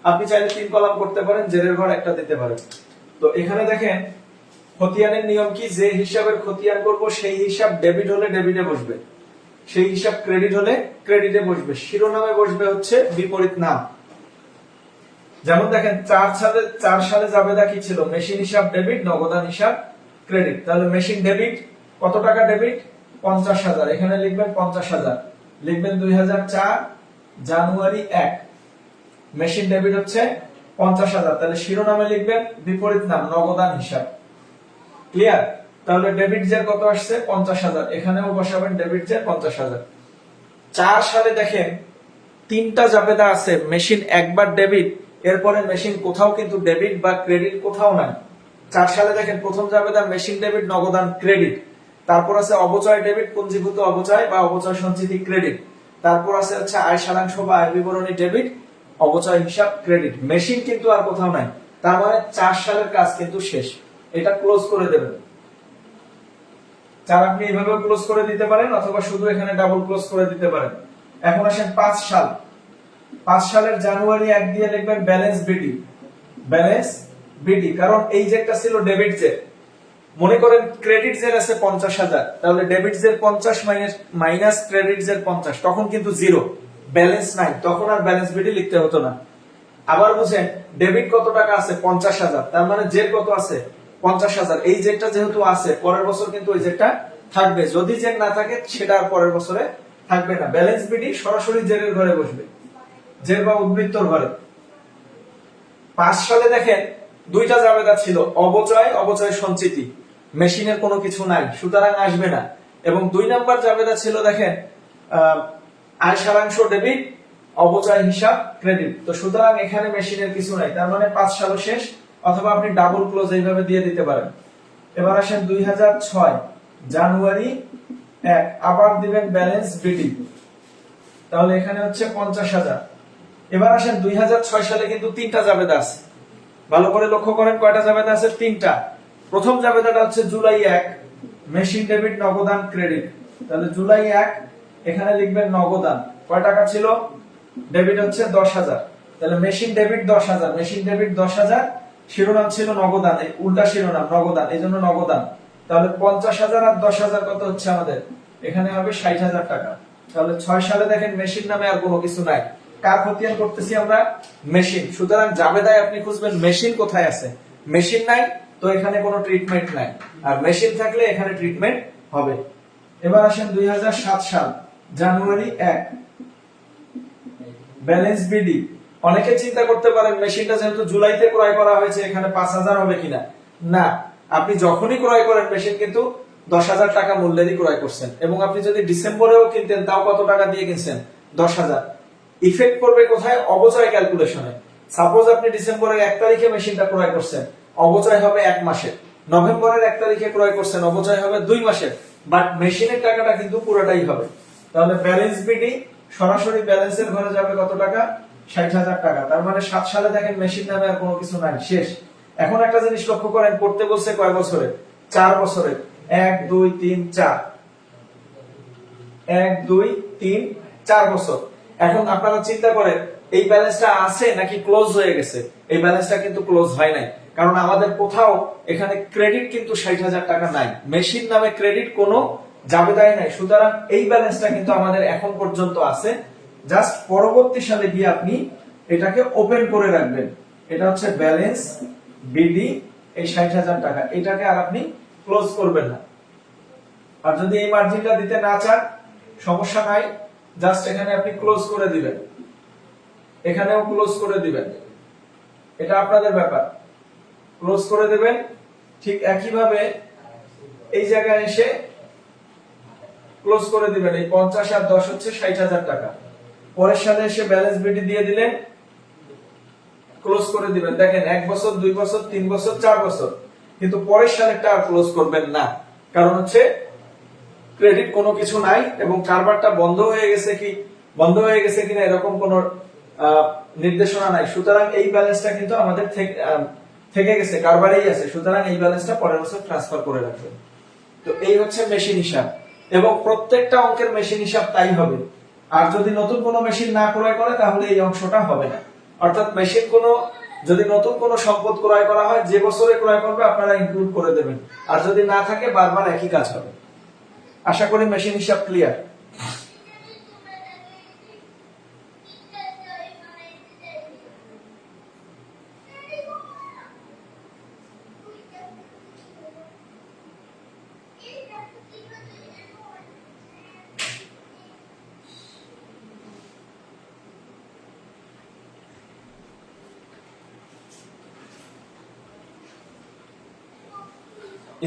আপনি চাইলে 3 কলাম করতে পারেন, জের ঘর একটা দিতে পারেন। তো এখানে দেখেন খতিয়ানের নিয়ম কি, যে হিসাবের খতিয়ান করব সেই হিসাব ডেবিট হলে ডেবিটে বসবে, সেই হিসাব ক্রেডিট হলে ক্রেডিটে বসবে, শিরোনামে বসবে হচ্ছে বিপরীত নাম। যেমন দেখেন 4 সালে জাবেদা কি ছিল? মেশিন হিসাব ডেবিট, নগদান হিসাব ক্রেডিট। তাহলে মেশিন ডেবিট, কত টাকা ডেবিট? 50,000। এখানে লিখবেন 50,000, লিখবেন 2004 জানুয়ারি 1। মেশিন ডেবিট হচ্ছে 50,000, তাহলে শিরোনামে লিখবেন বিপরীত নাম, নগদান হিসাব। ক্লিয়ার? তাহলে ডেবিট জের কত আসছে? 50,000, এখানেও বসাবেন ডেবিট জের 50,000। 4 সালে দেখেন 3টা জাবেদা আছে, মেশিন একবার ডেবিট, এরপরে মেশিন কোথাও কিন্তু ডেবিট বা ক্রেডিট কোথাও নাই। 4 সালে দেখেন প্রথম জাবেদা মেশিন ডেবিট, নগদান ক্রেডিট, তারপর আছে অপচয় ডেবিট, পুঞ্জীভূত অপচয় বা অপচয় সঞ্চিতি ক্রেডিট, তারপর আছে হচ্ছে আয় সারাংশ বা আয় বিবরণী ডেবিট, অপচয় হিসাব ক্রেডিট। মেশিন কিন্তু আর কোথাও নাই। তার মানে 4 সালের কাজ কিন্তু শেষ। এটা ক্লোজ করে দেবেন। 4 আপনি এইভাবে ক্লোজ করে দিতে পারেন, অথবা শুধু এখানে ডাবল ক্লোজ করে দিতে পারেন। এখন আসেন 5 সাল। 5 সালের জানুয়ারি 1 দিয়ে লিখবেন ব্যালেন্স বিডি। ব্যালেন্স বিডি, কারণ এই যে একটা ছিল ডেবিট জের, মনে করেন ক্রেডিট জের আছে 50,000, তাহলে ডেবিট জের 50 মাইনাস ক্রেডিট জের 50, তখন কিন্তু জিরো, ব্যালেন্স নাই, তখন আর ব্যালেন্স বিডি লিখতে হতো না। আবার বুঝেন, ডেবিট কত টাকা আছে 50,000, তার মানে জের কত আছে 50,000, এই জেরটা যেহেতু আছে পরের বছর কিন্তু ওই জেরটা থাকবে, যদি জের না থাকে সেটা আর পরের বছরে থাকবে না। ব্যালেন্স বিডি সরাসরি জেরের ঘরে বসবে, জের বা উদ্বৃত্তর ঘরে। 5 সালে দেখেন দুইটা জাবেদা ছিল, অবচয়, অবচয় সঞ্চিতি, মেশিনের কোনো কিছু নাই, সুতরাং আসবে না। এবং 2 নাম্বার জাবেদা ছিল দেখেন আয় সারাংশ ডেবিট, অবচয় হিসাব ক্রেডিট, তো সুতরাং এখানে মেশিনের কিছু নাই, তার মানে 5 সাল শেষ, অথবা আপনি ডাবল ক্লোজ এইভাবে দিয়ে দিতে পারেন। এবার আসেন 2006 জানুয়ারি 1, আবার দিবেন ব্যালেন্স বিডি, তাহলে এখানে হচ্ছে 50,000। এবার আসেন 2006 সালে কিন্তু 3টা জাবেদা আছে, ভালো করে লক্ষ্য করেন কয়টা জাবেদা আছে, 3টা। প্রথম জাবেদাটা হচ্ছে জুলাই 1, মেশিন ডেবিট নগদান ক্রেডিট, তাহলে জুলাই 1 এখানে লিখবেন নগদান, কয় টাকা ছিল, ডেবিট হচ্ছে 10,000, তাহলে মেশিন ডেবিট 10,000, মেশিন ডেবিট 10,000, শিরোনাম ছিল নগদান, এই উল্টা শিরোনাম নগদান, এই জন্য নগদান, তাহলে 50,000 আর 10,000 কত হচ্ছে আমাদের, এখানে হবে 60,000 টাকা। তাহলে 6 সালে দেখেন মেশিন নামে আর কোনো কিছু নাই, কার খতিয়ান করতেছি আমরা, মেশিন, সুতরাং জাবেদায় আপনি খুঁজবেন মেশিন কোথায় আছে, মেশিন নাই তো এখানে কোনো ট্রিটমেন্ট নাই, আর মেশিন থাকলে এখানে ট্রিটমেন্ট হবে। এবার আসেন 2007 সাল জানুয়ারি 1, ব্যালেন্স বিডি। অনেকে চিন্তা করতে পারেন মেশিনটা যেহেতু জুলাইতে ক্রয় করা হয়েছে এখানে 5,000 হবে কিনা, না, আপনি যখনই ক্রয় করেন মেশিন কিন্তু 10,000 টাকা মূল্যেরই ক্রয় করছেন, এবং আপনি যদি ডিসেম্বরেও কিনতেন তাও কত টাকা দিয়ে কিনছেন, 10,000। ইফেক্ট করবে কোথায়, অবচয় ক্যালকুলেশনে। সাপোজ আপনি ডিসেম্বরের 1 তারিখে মেশিনটা ক্রয় করছেন, অবচয় হবে 1 মাসের, নভেম্বরের 1 তারিখে ক্রয় করছেন, অবচয় হবে 2 মাসের, বাট মেশিনের টাকাটা কিন্তু পুরোটাই হবে। তাহলে ব্যালেন্স বিডি সরাসরি ব্যালেন্সের ঘরে যাবে কত টাকা, 60,000 টাকা, তার মানে 7 সালে দেখেন মেশিন নামে আর কোনো কিছু নাই, শেষ। এখন একটা জিনিস লক্ষ্য করেন, করতে বলছে কয় বছরে, 4 বছরে, 1 2 3 4, 1 2 3 4 বছর। এখন আপনারা চিন্তা করেন এই ব্যালেন্সটা আছে নাকি ক্লোজ হয়ে গেছে, এই ব্যালেন্সটা কিন্তু ক্লোজ হয় নাই, কারণ আমাদের কোথাও এখানে ক্রেডিট কিন্তু 60,000 টাকা নাই, মেশিন নামে ক্রেডিট কোনো জাবেদায় নাই, সুতরাং এই ব্যালেন্সটা কিন্তু আমাদের এখন পর্যন্ত আছে। জাস্ট পরবর্তী সালে গিয়ে আপনি এটাকে ওপেন করে রাখবেন, এটা হচ্ছে ব্যালেন্স বিডি, এই 60,000 টাকা, এটাকে আর আপনি ক্লোজ করবেন না। আর যদি এই মার্জিনটা দিতে না চান সমস্যা নাই, জাস্ট এখানে আপনি ক্লোজ করে দিবেন, এখানেও ক্লোজ করে দিবেন, এটা আপনাদের ব্যাপার, ক্লোজ করে দিবেন। ঠিক একইভাবে এই জায়গায় এসে ক্লোজ করে দিবেন, এই 50 আর 10 হচ্ছে 60,000 টাকা। পরের সালে এসে ব্যালেন্স বিডি দিয়ে দিলেন, ক্লোজ করে দিবেন। দেখেন 1 বছর 2 বছর 3 বছর 4 বছর, কিন্তু পরের সালেরটা আর ক্লোজ করবেন না, কারণ হচ্ছে ক্রেডিট কোনো কিছু নাই এবং কারবারটা বন্ধ হয়ে গেছে কিনা এরকম কোনো নির্দেশনা নাই, সুতরাং এই ব্যালেন্সটা কিন্তু আমাদের থেকে গেছে, কারবারেই আছে, সুতরাং এই ব্যালেন্সটা পরের বছর ট্রান্সফার করে রাখবেন। তো এই হচ্ছে মেশিন হিসাব, এবং প্রত্যেকটা অঙ্কের মেশিন হিসাব তাই হবে। আর যদি নতুন কোনো মেশিন না ক্রয় করে তাহলে এই অংশটা হবে না, অর্থাৎ মেশিন যদি নতুন কোনো সম্পদ ক্রয় করা হয় যে বছরে ক্রয় করবে আপনারা ইনক্লুড করে দেবেন, আর যদি না থাকে বারবার একই কাজ হবে। আশা করি মেশিন হিসাব ক্লিয়ার।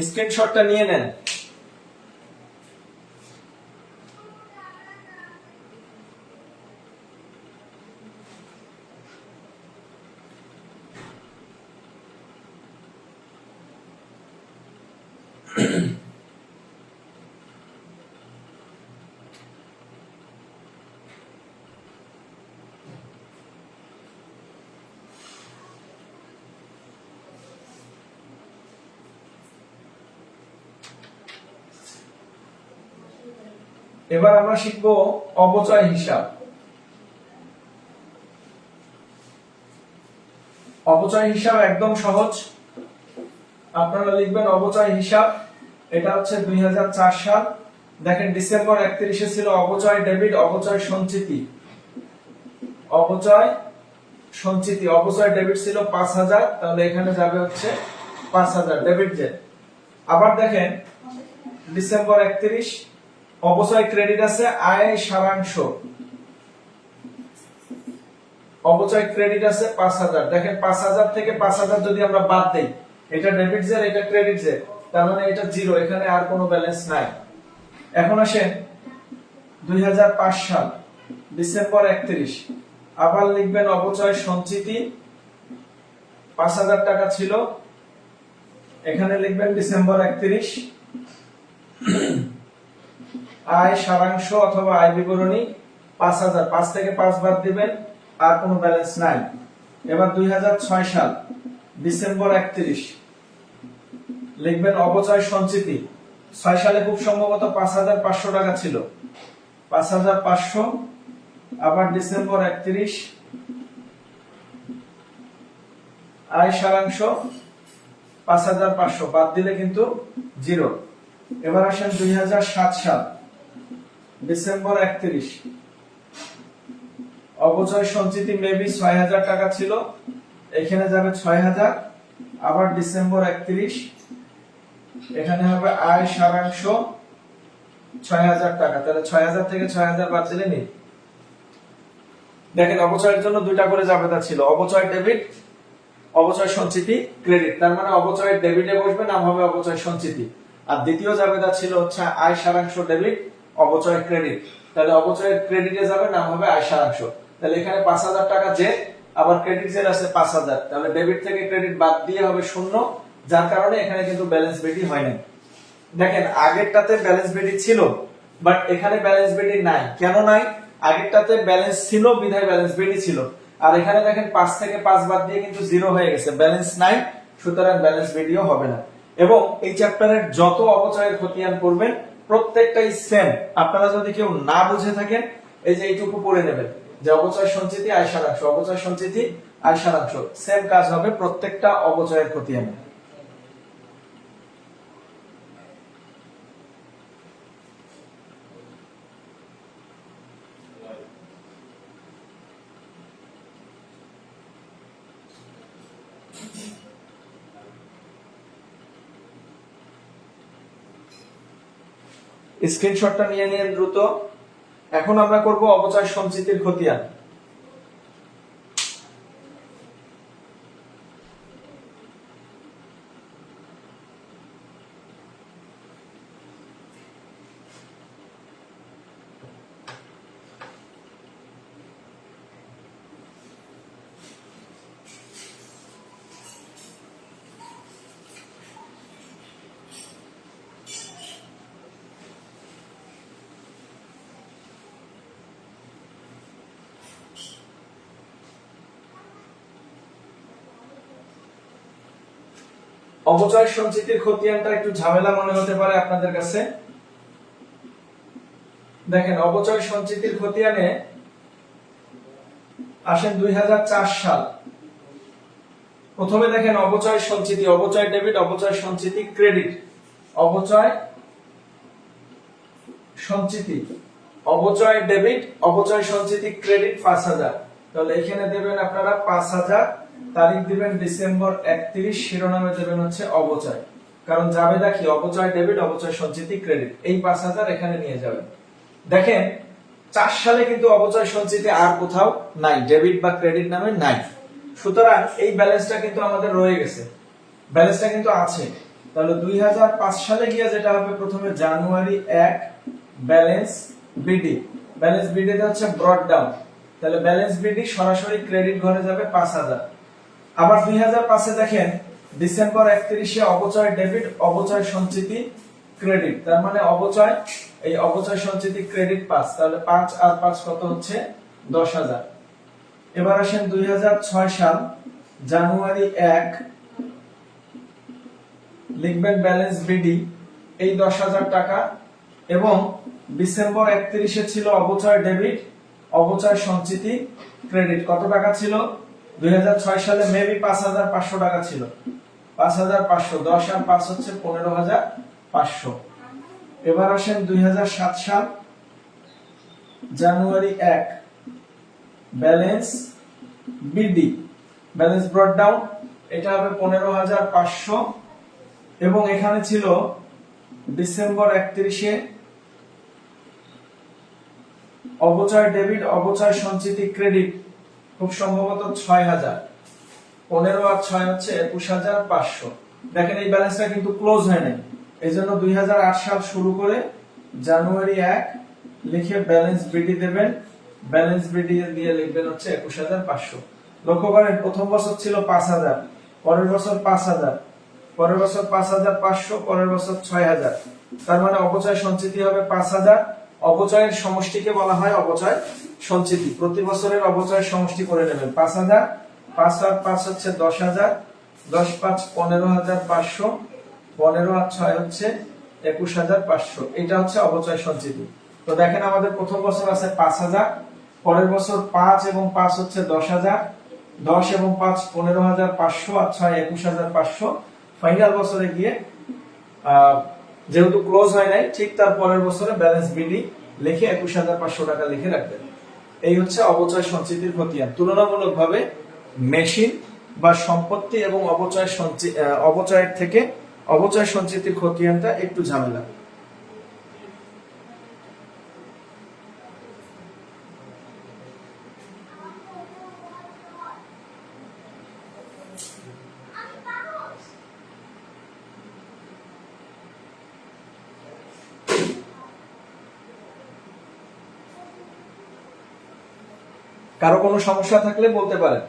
স্ক্রিনশটটা নিয়ে নেন। এবার আমরা শিখব অপচয় হিসাব। অপচয় হিসাব একদম সহজ। আপনারা লিখবেন অপচয় হিসাব, এটা হচ্ছে 2004 সাল। দেখেন ডিসেম্বর 31-এ ছিল অপচয় ডেবিট, অপচয় সঞ্চিতি। অপচয় সঞ্চিতি, অপচয় ডেবিট ছিল 5000, তাহলে এখানে যাবে হচ্ছে 5000 ডেবিট যে। আবার দেখেন ডিসেম্বর 31 অপচয় ক্রেডিট আছে আয় সারাংশ। অপচয় ক্রেডিট আছে 5000। দেখেন 5000 থেকে 5000 যদি আমরা বাদ দেই, এটা ডেবিট জের, এটা ক্রেডিট জের, তার মানে এটা জিরো, এখানে আর কোনো ব্যালেন্স নাই। এখন আসেন 2005 সাল ডিসেম্বর 31, আবার লিখবেন অপচয় সঞ্চিতি 5000 টাকা ছিল, এখানে লিখবেন ডিসেম্বর 31 আয় সারাংশ অথবা আয় বিবরণী 5000, 5 থেকে 5 বাদ দিবেন, আর কোনো ব্যালেন্স নাই। এবার 2006 সাল ডিসেম্বর 31 লিখবেন অপচয় সঞ্চিতি। 6 সালে খুব সম্ভবত 5500 টাকা ছিল, 5500, আবার ডিসেম্বর 31 আয় সারাংশ 5500, বাদ দিলে কিন্তু জিরো। এবার আসেন 2007 সাল ডিসেম্বর 31 অপচয় সঞ্চিতি মেবি 6000 টাকা ছিল, এখানে যাবে 6000, আবার ডিসেম্বর 31 এখানে হবে আয় সারাংশ 6000 টাকা, তাহলে 6000 থেকে 6000 বাদ দিলে নেই। দেখেন অপচয়ের জন্য দুইটা করে জাবেদা ছিল, অপচয় ডেবিট, অপচয় সঞ্চিতি ক্রেডিট, তার মানে অপচয় ডেবিটে বসবে, নাম হবে অপচয় সঞ্চিতি। আর দ্বিতীয় জাবেদা ছিল হচ্ছে আয় সারাংশ ডেবিট, অপচয় ক্রেডিট, তাহলে অপচয়ের ক্রেডিটে যাবে, নাম হবে আয় সারাংশ। তাহলে এখানে 5000 টাকা যে, আবার ক্রেডিট জের আছে 5000, তাহলে ডেবিট থেকে ক্রেডিট বাদ দিয়ে হবে শূন্য, যার কারণে এখানে কিন্তু ব্যালেন্স বেডি হয় না। দেখেন আগেরটাতে ব্যালেন্স বেডি ছিল, বাট এখানে ব্যালেন্স বেডি নাই। কেন নাই? আগেরটাতে ব্যালেন্স ছিল বিধায় ব্যালেন্স বেডি ছিল, আর এখানে দেখেন 5 থেকে 5 বাদ দিয়ে কিন্তু জিরো হয়ে গেছে, ব্যালেন্স নাই, সুতরাং ব্যালেন্স বেডিও হবে না। এবং এই চ্যাপ্টারের যত অপচয়ের খতিয়ান করবেন প্রত্যেকটাই সেম। আপনারা যদি কেউ না বুঝে থাকেন, এই যে এইটুকু পড়ে নেবেন যে অপচয় সঞ্চিতি আয় সারাংশ, অপচয় সঞ্চিতি আয় সারাংশ, সেম কাজ হবে প্রত্যেকটা অপচয়ের খতিয়ানে। স্ক্রিনশটটা নিয়ে নিন দ্রুত। এখন আমরা করব অপচয় সঞ্চিতির খতিয়ান। অপচয় সঞ্চিতির খতিয়ানটা একটু ঝামেলা মনে হতে পারে আপনাদের কাছে। দেখেন অপচয় সঞ্চিতির খতিয়ানে আসেন 2004 সাল। প্রথমে দেখেন অপচয় সঞ্চিতি, অপচয় ডেবিট, অপচয় সঞ্চিতি ক্রেডিট, অপচয় সঞ্চিতি, অপচয় ডেবিট, অপচয় সঞ্চিতি ক্রেডিট 5000, তাহলে এখানে দেবেন আপনারা 5000, তারিখ দিবেন ডিসেম্বর 31, শিরোনামে দেবেন হচ্ছে অপচয়, কারণ জাবেদা কি অপচয় ডেবিট, অপচয় সঞ্চিতি ক্রেডিট, এই 5000 এখানে নিয়ে যাবেন। দেখেন 4 সালে কিন্তু অপচয় সঞ্চিতি আর কোথাও নাই, ডেবিট বা ক্রেডিট নামে নাই, সুতরাং এই ব্যালেন্সটা কিন্তু আমাদের রয়ে গেছে, ব্যালেন্সটা কিন্তু আছে। তাহলে 2005 সালে গিয়ে যেটা হবে, প্রথমে জানুয়ারি 1 ব্যালেন্স বিডি, ব্যালেন্স বিডি তে হচ্ছে ব্রট ডাউন, তাহলে ব্যালেন্স বিডি সরাসরি ক্রেডিট ঘরে যাবে 5000। আবার 2005 এ দেখেন ডিসেম্বর 31 এ অপচয় ডেবিট, অপচয় সঞ্চিতি ক্রেডিট, তার মানে অপচয়, এই অপচয় সঞ্চিতি ক্রেডিট 5, তাহলে 5 আর 5 কত হচ্ছে 10000। এবার আসেন 2006 সাল জানুয়ারি 1 লিখবেন ব্যালেন্স বিডি, এই 10000 টাকা এবং ডিসেম্বর 31-এ ছিল অবচয় ডেবিট, অবচয় সঞ্চিতি ক্রেডিট। কত টাকা ছিল? 2006 সালে মেবি 5500 টাকা ছিল। 5500, 10 আর 5 হচ্ছে 15500। এবার আসেন 2007 সাল জানুয়ারি 1, ব্যালেন্স বিডি, ব্যালেন্স ব্রট ডাউন, এটা হবে 15500। এবং এখানে ছিল ডিসেম্বর 31-এ অবচয় ডেবিট, অবচয় সঞ্চিতি ক্রেডিট, খুব সম্ভবত 6000। 15 আর 6 হচ্ছে 21500। দেখেন এই ব্যালেন্সটা কিন্তু ক্লোজ হয় নাই, এইজন্য 2008 সাল শুরু করে জানুয়ারি 1 লিখে ব্যালেন্স বিডি দেবেন, ব্যালেন্স বিডি দিয়ে লিখবেন হচ্ছে 21500। লক্ষ্য করেন প্রথম বছর ছিল 5000, পরের বছর 5000, পরের বছর 5500, পরের বছর 6000। তার মানে অবচয় সঞ্চিতি হবে 5000। অবচয়ের সমষ্টিকে বলা হয় অবচয় সঞ্চিতি। প্রতি বছরের অবচয়ের সমষ্টি করে নেবেন 5000, 5 আর 5 হচ্ছে 10000, 10 5 15500, 15 আর 6 হচ্ছে 21500। এটা হচ্ছে অবচয় সঞ্চিতি। তো দেখেন আমাদের প্রথম বছর আছে 5000, পরের বছর 5 এবং 5 হচ্ছে 10000, 10 এবং 5 15500 আর 6 21500। ফাইনাল বছরে গিয়ে যেহেতু ক্লোজ হয় নাই, ঠিক তার পরের বছরে ব্যালেন্স বিডি লিখে 21500 টাকা লিখে রাখবেন। এই হচ্ছে অবচয় সঞ্চিতির খতিয়ান। তুলনামূলকভাবে মেশিন বা সম্পত্তি এবং অবচয়ের থেকে অবচয় সঞ্চিতির খতিয়ানটা একটু ঝামেলা। কারো কোনো সমস্যা থাকলে বলতে পারেন।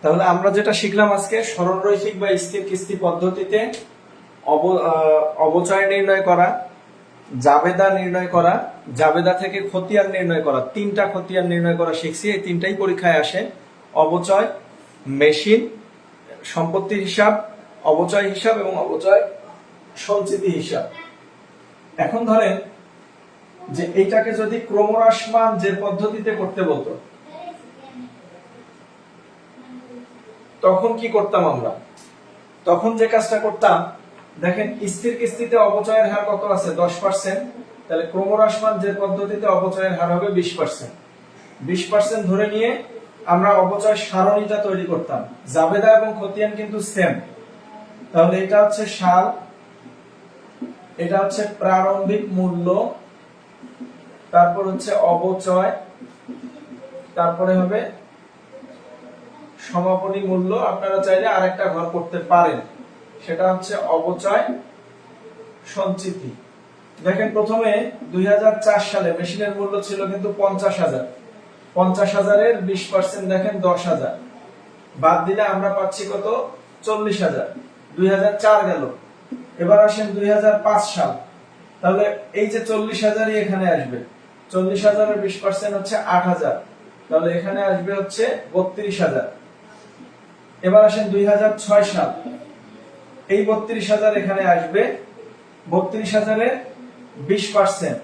তাহলে আমরা যেটা শিখলাম আজকে, সরলরৈখিক বা স্থির কিস্তি পদ্ধতিতে অবচয় নির্ণয় করা, জাবেদা নির্ণয় করা, জাবেদা থেকে খতিয়ান নির্ণয় করা, তিনটা খতিয়ান নির্ণয় করা শিখছি। এই তিনটাই পরীক্ষায় আসে: অবচয়, মেশিন, সম্পত্তির হিসাব, অবচয় হিসাব এবং অবচয় সঞ্চিতি হিসাব। এখন ধরেন যে এইটাকে যদি ক্রমহ্রাসমান যে পদ্ধতিতে করতে বলতো, তখন কি করতাম আমরা? তখন যে কাজটা করতাম, দেখেন স্থির কিস্তিতে অবচয়ের হার কত আছে? 10%। তাহলে ক্রমহ্রাসমান যে পদ্ধতিতে অবচয়ের হার হবে 20%। 20% ধরে নিয়ে আমরা অবচয় সারণীটা তৈরি করতাম। জাবেদা এবং খতিয়ান কিন্তু সেম। তাহলে এটা হচ্ছে সাল, এটা হচ্ছে প্রারম্ভিক মূল্য, তারপর হচ্ছে অবচয়, তারপরে হবে সমাপনী মূল্য। আপনারা চাইলে আরেকটা ঘর করতে পারেন, সেটা হচ্ছে অবচয় সঞ্চিতি। দেখেন প্রথমে 2004 সালে মেশিনের মূল্য ছিল কিন্তু 50000। 50000-এর 20% দেখেন 10000, বাদ দিলে আমরা পাচ্ছি কত? 40000। 2004 গেল। এবার আসেন 2005 সাল। তাহলে এই যে 40000ই এখানে আসবে। 40000-এর 20% হচ্ছে 8000, তাহলে এখানে আসবে হচ্ছে 32000। এবার আসেন 2006 সাল। এই 32000 এখানে আসবে। 32000-এর 20%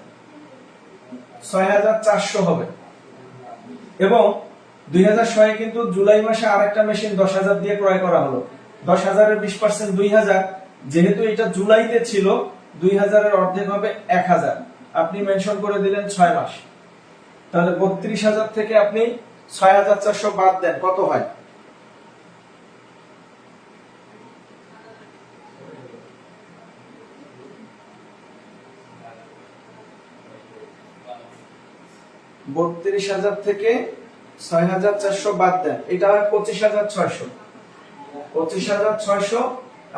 6400 হবে। এবং 2006-এ কিন্তু জুলাই মাসে আরেকটা মেশিন 10000 দিয়ে ক্রয় করা হলো। 10000-এর 20% 2000, যেহেতু এটা জুলাইতে ছিল, 2000-এর অর্ধেক হবে 1000। আপনি মেনশন করে দিলেন 6 মাস। তাহলে 32000 থেকে আপনি 6400 বাদ দেন, কত হয়? বত্রিশ হাজার থেকে 6400 বাদ দেন, এটা হয় 25600। 25600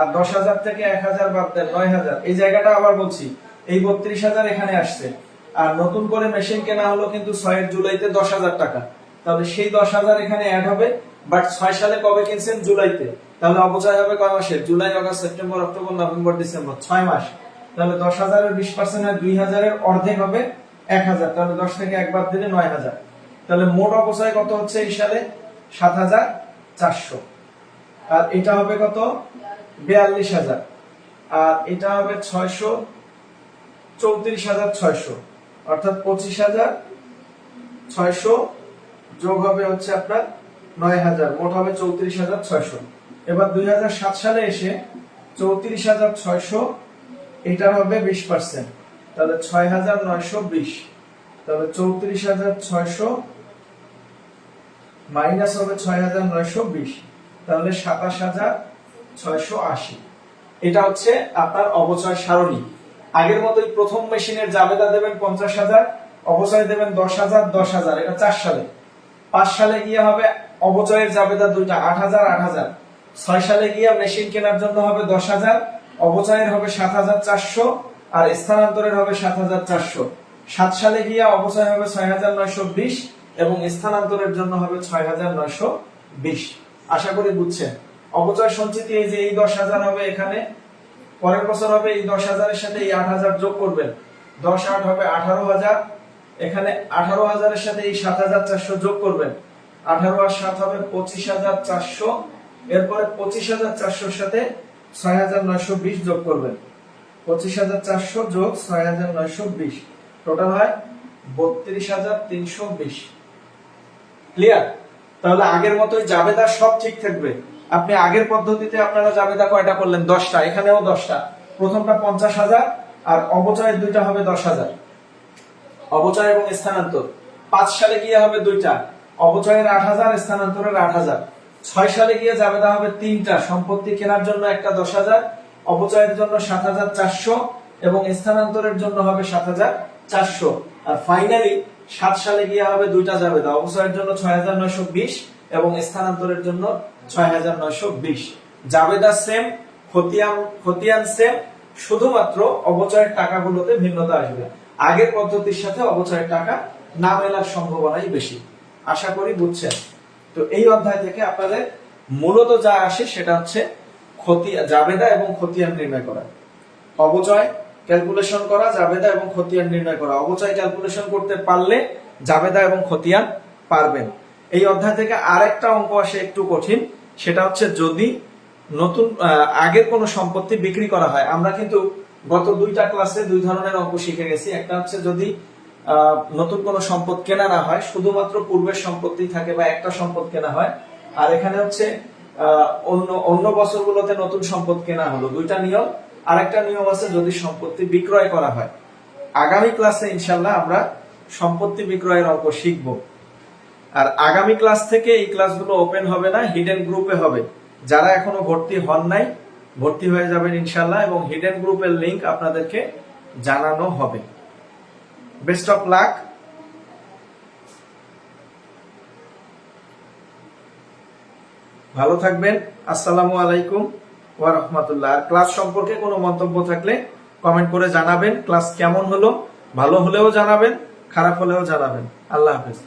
আর 10,000 থেকে 1,000 বাদ দেন 9,000। এই জায়গাটা আবার বলছি, এই 32,000 এখানে আসছে। আর নতুন করে মেশিন কেনা হলো কিন্তু 6 জুলাইতে 10,000 টাকা, তাহলে সেই 10,000 এখানে অ্যাড হবে। বাট 6 সালে কবে কিনছেন? জুলাইতে। তাহলে অপচয় হবে কয় মাসে? July, August, September, October, November, December, 6 মাস। তাহলে 10,000 এর 20% হয় 2,000 এর অর্ধেক হবে 1,000। তাহলে 10 থেকে 1 বাদ দিলে 9,000। তাহলে মোট অপচয় কত হচ্ছে এই সালে? 7,400। আর এটা হবে কত? 42,000। আর এটা হবে 34,600, অর্থাৎ 25,600 যোগ হবে হচ্ছে আপনার 9,000, মোট হবে 34,600। এবার 2007 সালে এসে 34,600 এটার হবে 20%, তাহলে 6,920। তাহলে 34,600 মাইনাস হবে 6,920, তাহলে 27,680। এটা হচ্ছে আপনার অপচয় সারণী। আগের মতোই প্রথম মেশিনের জাবেদা দেবেন 50,000, অপচয় দেবেন 10,000 10,000, এটা 4 সালে। 5 সালে গিয়ে হবে অপচয়ের জাবেদা দুইটা 8,000 8,000। 6 সালে গিয়ে মেশিন কেনার জন্য হবে 10,000, অপচয়ের হবে 7,400, আর স্থানান্তরের হবে 7,400। 7 সালে গিয়ে অপচয় হবে 6,920 এবং স্থানান্তরের জন্য হবে 6,920। আশা করি বুঝছেন। অপচয় সঞ্চিতি এই যে এই 10,000 হবে এখানে, পরের বছর হবে এই 10,000 এর সাথে এই 8,000 যোগ করবেন, 10 8 হবে 18,000। এখানে 18,000 এর সাথে এই 7,400 যোগ করবেন, 18 আর 7 হবে 25,400। এরপরে 25,400 এর সাথে 6,920 যোগ করবেন, 25,400 যোগ 6,920, টোটাল হয় 32,320। ক্লিয়ার? তাহলে আগের মতোই জাবেদা সব ঠিক থাকবে। আপনি আগের পদ্ধতিতে আপনারা জাবেদা কয়টা করলেন? 10টা। এখানেও 10টা। প্রথমটা 50,000 আর অপচয়ের দুইটা হবে 10,000, অপচয় এবং স্থানান্তর। 5 সালে গিয়ে হবে দুইটা, অপচয়ের 8,000, স্থানান্তরের 8,000। 6 সালে গিয়ে জাবেদা হবে তিনটা, সম্পত্তি কেনার জন্য একটা 10,000, অপচয়ের জন্য 7,400 এবং স্থানান্তরের জন্য হবে 7,400। আর ফাইনালি 7 সালে গিয়ে হবে দুইটা জাবেদা, অপচয়ের জন্য 6,920 এবং স্থানান্তরের জন্য 6,920। জাবেদা সেম, খতিয়ান সেম, শুধুমাত্র অপচয়ের টাকাগুলোতে ভিন্নতা আসবে। আগের পদ্ধতির সাথে অপচয়ের টাকা না মেলার সম্ভাবনাই বেশি। আশা করি বুঝছেন। তো এই অধ্যায় থেকে আপনাদের মূলত যা আসে সেটা হচ্ছে জাবেদা এবং খতিয়ান নির্ণয় করা, অপচয় ক্যালকুলেশন করা, জাবেদা এবং খতিয়ান নির্ণয় করা। অপচয় ক্যালকুলেশন করতে পারলে জাবেদা এবং খতিয়ান পারবেন। এই অধ্যায় থেকে আরেকটা অঙ্ক আসে একটু কঠিন, সেটা হচ্ছে যদি নতুন আগের কোনো সম্পত্তি বিক্রি করা হয়। আমরা কিন্তু গত দুইটা ক্লাসে দুই ধরনের অঙ্ক শিখে গেছি। একটা হচ্ছে যদি নতুন কোনো সম্পদ কেনা না হয়, শুধুমাত্র পূর্বের সম্পত্তি থাকে বা একটা সম্পদ কেনা হয়। আর এখানে হচ্ছে অন্য বছরগুলোতে নতুন সম্পদ কেনা হলো, দুইটা নিয়ম। আরেকটা নিয়ম আছে যদি সম্পত্তি বিক্রয় করা হয়। আগামী ক্লাসে ইনশাল্লাহ আমরা সম্পত্তি বিক্রয়ের অঙ্ক শিখব। আর আগামী ক্লাস থেকে এই ক্লাসগুলো ওপেন হবে না, হিডেন গ্রুপে হবে। যারা এখনো ভর্তি হন নাই ভর্তি হয়ে যাবেন ইনশাল্লাহ, এবং হিডেন গ্রুপের লিংক আপনাদেরকে জানানো হবে। Best of luck. ভালো থাকবেন। আসসালামু আলাইকুম ওয়া রাহমাতুল্লাহ। আর ক্লাস সম্পর্কে কোনো মন্তব্য থাকলে কমেন্ট করে জানাবেন। ক্লাস কেমন হলো, ভালো হলেও জানাবেন, খারাপ হলেও জানাবেন। আল্লাহ হাফেজ।